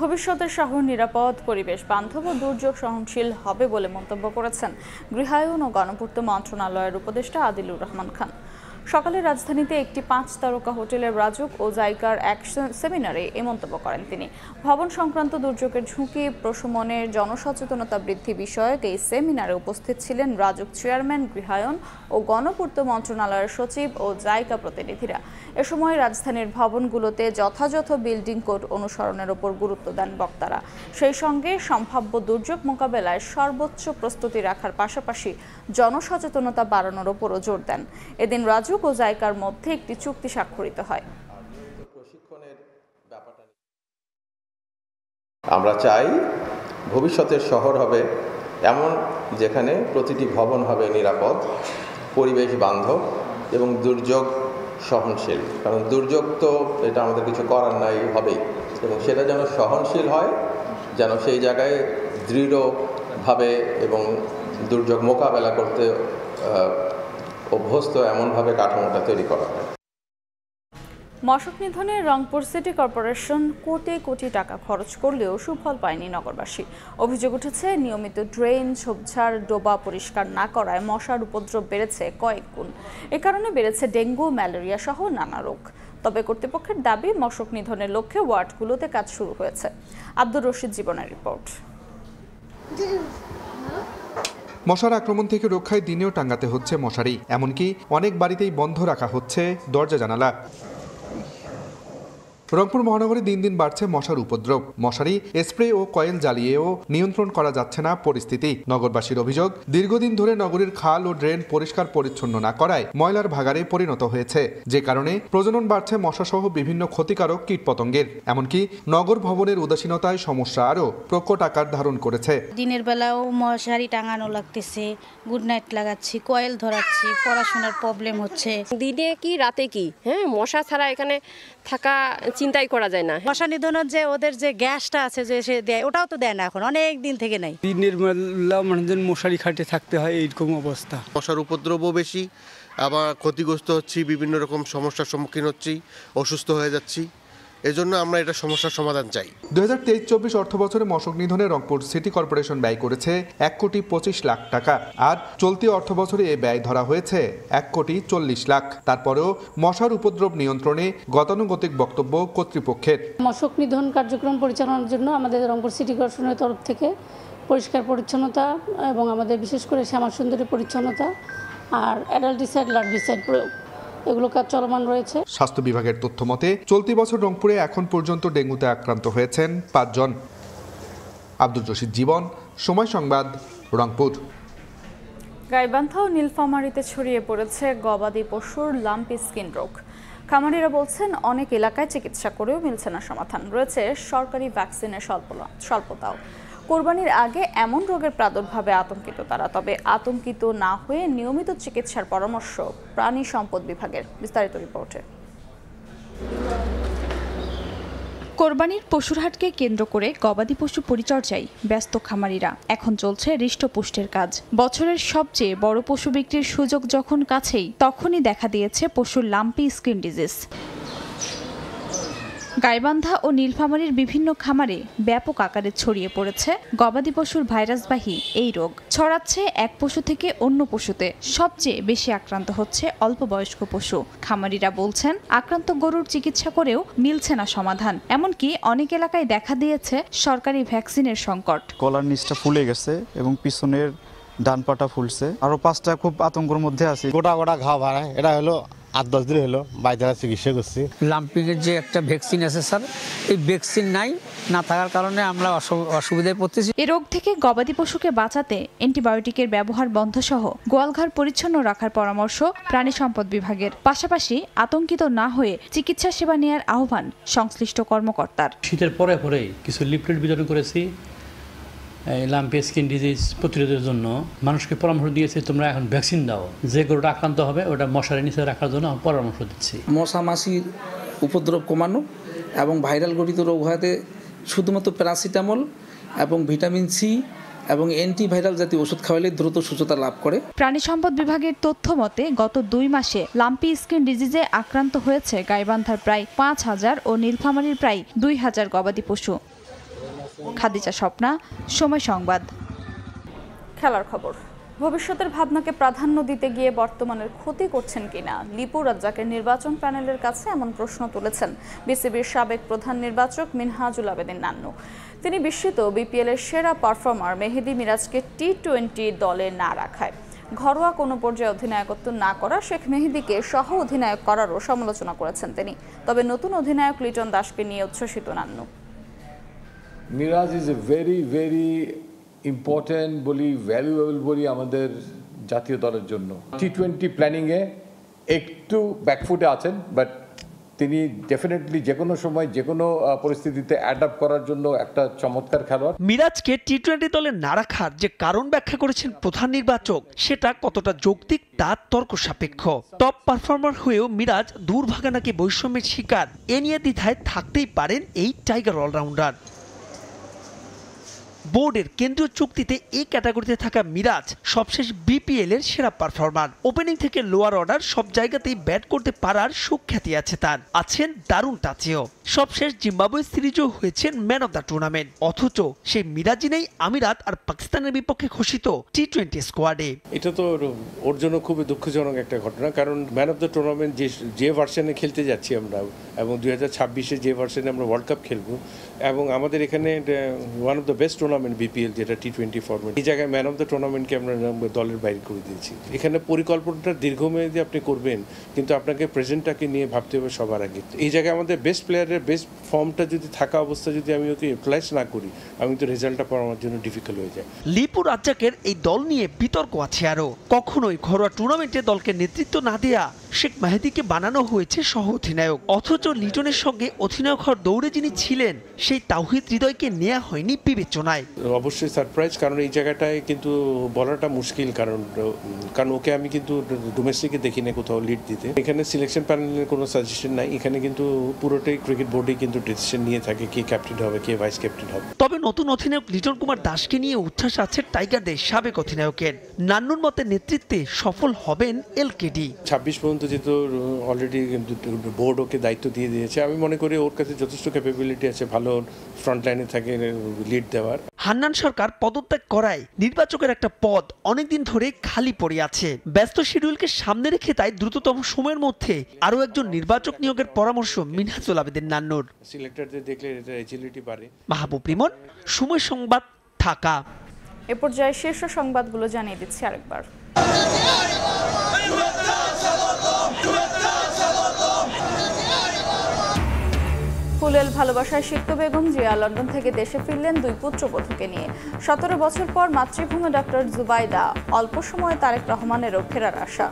ভবিষ্যতের শহর নিরাপদ, পরিবেশ বান্ধব ও দুর্যোগ সহনশীল হবে বলে মন্তব্য করেছেন গৃহায়ন ও গণপূর্ত মন্ত্রণালয়ের উপদেষ্টা আদিলুর রহমান খান। সকালে রাজধানীতে একটি 5 তারকা হোটেলের রাজুক ও জাইকার এক সেমিনারে এই মন্তব্য করেন তিনি। ভবন সংক্রান্ত দুর্যোগের ঝুঁকি প্রশমনের জনসচেতনতা বৃদ্ধি বিষয়ক এই সেমিনারে উপস্থিত ছিলেন রাজুক চেয়ারম্যান, গৃহায়ন ও গণপূর্ত মন্ত্রণালয়ের সচিব ও জাইকা প্রতিনিধিরা। এ সময় রাজধানীর ভবনগুলোতে যথাযথ বিল্ডিং কোড অনুসরণের উপর গুরুত্ব দেন বক্তারা। সেই সঙ্গে সম্ভাব্য দুর্যোগ মোকাবেলায় সর্বোচ্চ প্রস্তুতি রাখার পাশাপাশি জনসচেতনতা বাড়ানোর উপরও জোর দেন। এদিন রাজুক ও জাইকার মধ্যে একটি চুক্তি স্বাক্ষরিত হয়। আমরা চাই ভবিষ্যতের শহর হবে এমন যেখানে প্রতিটি ভবন হবে নিরাপদ, পরিবেশ বান্ধব এবং দুর্যোগ সহনশীল। কারণ দুর্যোগ তো এটা আমাদের কিছু করার নাই, হবেই, এবং সেটা যেন সহনশীল হয়, যেন সেই জায়গায় দৃঢ়ভাবে এবং দুর্যোগ মোকাবেলা করতে অভ্যস্ত এমনভাবে কাঠামোটা তৈরি করা হয়। মশক নিধনে রংপুর সিটি কর্পোরেশন কোটি কোটি টাকা খরচ করলেও সুফল পায়নি নগরবাসী। অভিযোগ উঠেছে, নিয়মিত ড্রেন, ঝোপঝাড়, ডোবা পরিষ্কার না করায় মশার উপদ্রব বেড়েছে কয়েক গুণ। এ কারণে বেড়েছে ডেঙ্গু, ম্যালেরিয়া সহ নানা রোগ। তবে কর্তৃপক্ষের দাবি, মশক নিধনের লক্ষ্যে ওয়ার্ডগুলোতে কাজ শুরু হয়েছে। আব্দুর রশিদ জীবনের রিপোর্ট। মশার আক্রমণ থেকে রক্ষায় দিনেও টাঙ্গাতে হচ্ছে মশারি, এমনকি অনেক বাড়িতেই বন্ধ রাখা হচ্ছে দরজা জানালা। রংপুর মহানগরে দিন দিন বাড়ছে মশার উপদ্রব। মশারি, স্প্রে ও কয়েল জ্বালিয়েও নিয়ন্ত্রণ করা যাচ্ছে না পরিস্থিতি। নগরবাসীর অভিযোগ, দীর্ঘদিন ধরে নগরীর খাল ও ড্রেন পরিষ্কার পরিচ্ছন্ন না করায় ময়লার ভাগাড়ে পরিণত হয়েছে, যে কারণে প্রজনন বাড়ছে মশাসহ বিভিন্ন ক্ষতিকারক কীটপতঙ্গের। এমনকি নগর ভবনের উদাসীনতায় সমস্যা আরও প্রকট আকার ধারণ করেছে। দিনের বেলাও মশারি টাঙানো লাগতেছে, গুড নাইট লাগাচ্ছি, কয়েল ধরাচ্ছি, পড়াশোনার প্রবলেম হচ্ছে। দিনে কি রাতে কি, মশা ছাড়া এখানে থাকা চিন্তাই করা যায় না। মশা নিধনের যে ওদের যে গ্যাসটা আছে যে সে দেয়, ওটাও তো দেয় না, এখন অনেক দিন থেকে নাই। দিনের বেলা মানুষজন মশারি খাটে থাকতে হয়, এইরকম অবস্থা। মশার উপদ্রবও বেশি, আবার ক্ষতিগ্রস্ত হচ্ছি, বিভিন্ন রকম সমস্যার সম্মুখীন হচ্ছি, অসুস্থ হয়ে যাচ্ছি। এজন্য আমরা এটা সমস্যার সমাধান চাই। 2023-24 অর্থ বছরে মশক নিধনে রংপুর সিটি কর্পোরেশন ব্যয় করেছে 1,25,00,000 টাকা, আর চলতি অর্থ বছরে এ ব্যয় ধরা হয়েছে 1,40,00,000। তারপরেও মশার উপদ্রব নিয়ন্ত্রণে গতানুগতিক বক্তব্য কর্তৃপক্ষের। মশক নিধন কার্যক্রম পরিচালনার জন্য আমাদের রংপুর সিটি কর্পোরেশনের তরফ থেকে পরিষ্কার পরিচ্ছন্নতা এবং আমাদের বিশেষ করে শ্যামাসুন্দরী পরিচ্ছন্নতা আর অ্যাডাল্টিসাইড লার্ভিসাইড প্রয়োগ এগুলো কাজ চলমান রয়েছে। স্বাস্থ্য বিভাগের তথ্য মতে চলতি বছর রংপুরে এখন পর্যন্ত ডেঙ্গুতে আক্রান্ত হয়েছেন 5 জন। আব্দুল রশিদ জীবন, সময় সংবাদ, রংপুর। গাইবান্ধা ও নীলফামারীতে ছড়িয়ে পড়েছে গবাদি পশুর লাম্পি স্কিন রোগ। খামারিরা বলছেন অনেক এলাকায় চিকিৎসা করেও মিলছে না সমাধান, রয়েছে সরকারি ভ্যাকসিনের স্বল্পতাও। কোরবানির আগে এমন রোগের প্রাদুর্ভাবে আতঙ্কিত তারা, তবে আতঙ্কিত না হয়ে নিয়মিত চিকিৎসার পরামর্শ প্রাণী সম্পদ বিভাগের। বিস্তারিত রিপোর্টে। কোরবানির পশুর হাটকে কেন্দ্র করে গবাদি পশু পরিচর্যায় ব্যস্ত খামারিরা। এখন চলছে হৃষ্টপুষ্টের কাজ। বছরের সবচেয়ে বড় পশু বিক্রির সুযোগ যখন কাছেই, তখনই দেখা দিয়েছে পশুর লাম্পি স্কিন ডিজিজ। গাইবান্ধা ও নীলফামারীর বিভিন্ন খামারে ব্যাপক আকারে ছড়িয়ে পড়েছে গবাদি পশুর ভাইরাসবাহী এই রোগ। ছড়াচ্ছে এক পশু থেকে অন্য পশুতে। সবচেয়ে বেশি আক্রান্ত হচ্ছে অল্প বয়স্ক পশু। খামারিরা বলছেন আক্রান্ত গরুর চিকিৎসা করেও মিলছে না সমাধান। এমনকি অনেক এলাকায় দেখা দিয়েছে সরকারি ভ্যাকসিনের সংকট। গলার নিচটা ফুলে গেছে এবং পিছনের ডান পাটা ফুলছে। আরো 5টা খুব আতঙ্কের মধ্যে আছে। গোটা গোটা ঘা ভাড়া, এটা হলো 8-10 দিন হলো বাইরে চিকিৎসা করছি। লাম্পিংয়ের যে একটা ভ্যাকসিন আছে স্যার, এই ভ্যাকসিন না থাকার কারণে আমরা অসুবিধায় পড়তেছি। এই রোগ থেকে গবাদি পশুকে বাঁচাতে অ্যান্টিবায়োটিকের ব্যবহার বন্ধ সহ গোয়ালঘর পরিচ্ছন্ন রাখার পরামর্শ প্রাণী সম্পদ বিভাগের। পাশাপাশি আতঙ্কিত না হয়ে চিকিৎসা সেবা নেওয়ার আহ্বান সংশ্লিষ্ট কর্মকর্তার। শীতের পরে কিছু লিফলেট বিতরণ করেছি লাম্পি স্কিন ডিজিজ প্রতিরোধের জন্য। মানুষকে পরামর্শ দিয়েছে তোমরা এখন ভ্যাকসিন দাও, যে গরুটা আক্রান্ত হবে ওটা মশারি নিচে রাখার জন্য পরামর্শ দিচ্ছি। মশা মাছির উপদ্রব কমানো এবং ভাইরাল গঠিত রোগ হওয়াতে শুধুমাত্র প্যারাসিটামল এবং ভিটামিন সি এবং অ্যান্টিভাইরাল জাতীয় ওষুধ খাওয়ালে দ্রুত সুস্থতা লাভ করে। প্রাণী সম্পদ বিভাগের তথ্য মতে গত 2 মাসে লাম্পি স্কিন ডিজিজে আক্রান্ত হয়েছে গাইবান্ধার প্রায় 5,000 ও নীলফামারীর প্রায় 2,000 গবাদি পশু। খাদিজা স্বপ্না, সময় সংবাদ। খেলার খবর। ভবিষ্যতের ভাবনাকে প্রাধান্য দিতে গিয়ে বর্তমানের ক্ষতি করছেন কিনা লিপু রাজ্জাকের নির্বাচন প্যানেলের কাছে এমন প্রশ্ন তুলেছেন বিসিবির সাবেক প্রধান নির্বাচক মিনহাজুল আবেদিন নান্নু। তিনি বিস্মিত বিপিএলের সেরা পারফর্মার মেহেদী মিরাজকে টি-20 দলে না রাখায়। ঘরোয়া কোনো পর্যায়ে অধিনায়কত্ব না করা শেখ মেহেদীকে সহ অধিনায়ক করারও সমালোচনা করেছেন তিনি। তবে নতুন অধিনায়ক লিটন দাসকে নিয়ে উচ্ছ্বসিত Nannu. Miraz is a very very important বলি, ভ্যালুয়েবল বলি আমাদের জাতীয় দলের জন্য। টি-20 প্ল্যানিংয়ে একটু ব্যাকফুটে আছেন, বাট তিনি ডেফিনেটলি যে কোনো সময় যে কোনো পরিস্থিতিতে অ্যাডাপ্ট করার জন্য একটা চমৎকার খেলোয়াড়। মিরাজকে টি-20 দলে না রাখার যে কারণ ব্যাখ্যা করেছেন প্রধান নির্বাচক, সেটা কতটা যৌক্তিক তা তর্ক সাপেক্ষ। টপ পারফর্মার হয়েও মিরাজ দুর্ভাগা নাকি বৈষম্যের শিকার, এ নিয়ে দ্বিধায় থাকতেই পারেন এই টাইগার অলরাউন্ডার। বোর্ডের কেন্দ্রীয় চুক্তিতে এই ক্যাটাগরিতে থাকা মিরাজ সবশেষ বিপিএল এর সেরা পারফর্মার। ওপেনিং থেকে লোয়ার অর্ডার সব জায়গাতেই ব্যাট করতে পারার সুখ্যাতি আছে তার, আছেন দারুণ টাচেও। সবশেষ জিম্বাবুয়ে সিরিজও হয়েছেন ম্যান অব দ্য টুর্নামেন্ট। অথচ সেই মিরাজই নেই আমিরাত আর পাকিস্তানের বিপক্ষে ঘোষিত টি-20 স্কোয়াডে। এটা তো ওর জন্য খুবই দুঃখজনক একটা ঘটনা, কারণ ম্যান অব দ্য টুর্নামেন্ট যে ভার্সনে খেলতে যাচ্ছি আমরা, এবং 2026-এ যে ভার্সনে আমরা ওয়ার্ল্ড কাপ খেলবো, এবং আমাদের এখানে one of the best tournament BPL যেটা টি-20 ফরম্যাট, এই জায়গায় ম্যান অফ দ্য টুর্নামেন্টকে আমরা দলের বাইরে করে দিয়েছি। এখানে পরিকল্পনাটা দীর্ঘমেয়াদী আপনি করবেন, কিন্তু আপনাকে প্রেজেন্টটাকে নিয়ে ভাবতে হবে সবার আগে। এই জায়গায় আমাদের বেস্ট প্লেয়ারের বেস্ট ফর্মটা যদি থাকা অবস্থা যদি আমি ওকে ইউটিলাইজ না করি, আমি তো রেজাল্টটা পাওয়া আমার জন্য ডিফিকাল্ট হয়ে যায়। লিপু রাজ্জাকের এই দল নিয়ে বিতর্ক আছে আরও। কখনোই ঘরোয়া টুর্নামেন্টে দলকে নেতৃত্ব না দেয়া শেখ মেহেদীকে বানানো হয়েছে সহ অধিনায়ক, অথচ লিটনের সঙ্গে অধিনায়ক হওয়ার দৌড়ে যিনি ছিলেন সেই তাওহিদ হৃদয়কে নেওয়া হয়নি বিবেচনায়। অবশ্যই সারপ্রাইজ, কারণ এই জায়গাটায় কিন্তু বলাটা মুশকিল, কারণ ওকে আমি কিন্তু ডোমেস্টিকে দেখি না কোথাও লিড দিতে। এখানে সিলেকশন প্যানেলের কোনো সাজেশন নাই, এখানে কিন্তু পুরোটাই ক্রিকেট বোর্ডে কিন্তু ডিসিশন নিয়ে থাকে কে ক্যাপ্টেন হবে, কে ভাইস ক্যাপ্টেন হবে। তবে নতুন অধিনায়ক লিটন কুমার দাসকে নিয়ে উচ্ছ্বাস আছে টাইগারদের সাবেক অধিনায়কের। নান্নুর মতে নেতৃত্বে সফল হবেন এলকেডি। 26 পর্যন্ত যেহেতু অলরেডি বোর্ড ওকে দায়িত্ব দিয়ে দিয়েছে, আমি মনে করি ওর কাছে যথেষ্ট ক্যাপাবিলিটি আছে ভালো ফ্রন্ট লাইনে থাকে লিড দেওয়ার। হান্নান সরকার পদত্যাগ করায় নির্বাচকের একটা পদ অনেকদিন ধরে খালি পড়ে আছে। ব্যস্ত শিডিউলকে সামনে রেখে তাই দ্রুততম সময়ের মধ্যে আরও একজন নির্বাচক নিয়োগের পরামর্শ মিনহাজুল আবেদিন নান্নুর। সিলেক্টরদের দেখলে এটা এজিলিটি বাড়ে। মাহবুব রিমন, সময় সংবাদ, ঢাকা। এ পর্যায়ে শীর্ষ সংবাদগুলো জানিয়ে দিচ্ছি আরেকবার। ফুলেল ভালোবাসায় সিক্ত বেগম জিয়া লন্ডন থেকে দেশে ফিরলেন 2 পুত্রবধূকে নিয়ে। 17 বছর পর মাতৃভূমি ডক্টর জুবাইদা, অল্প সময়ে তারেক রহমানেরও ফেরার আশা।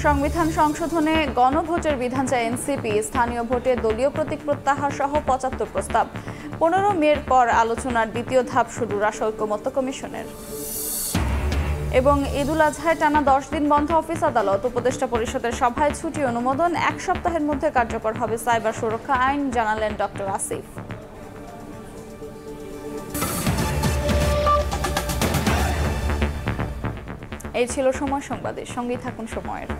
সংবিধান সংশোধনে গণভোটের বিধান চায় এনসিপি, স্থানীয় ভোটে দলীয় প্রতীক প্রত্যাহার সহ 75 প্রস্তাব। 15 মের পর আলোচনার দ্বিতীয় ধাপ শুরু, রাষ্ট্র ঐকমত্য কমিশনের। এবং ঈদুল আজহায় টানা 10 দিন বন্ধ অফিস আদালত, উপদেষ্টা পরিষদের সভায় ছুটি অনুমোদন, 1 সপ্তাহের মধ্যে কার্যকর হবে সাইবার সুরক্ষা আইন, জানালেন ডক্টর আসিফ। এই ছিল সময় সংবাদের, সঙ্গেই থাকুন সময়ের।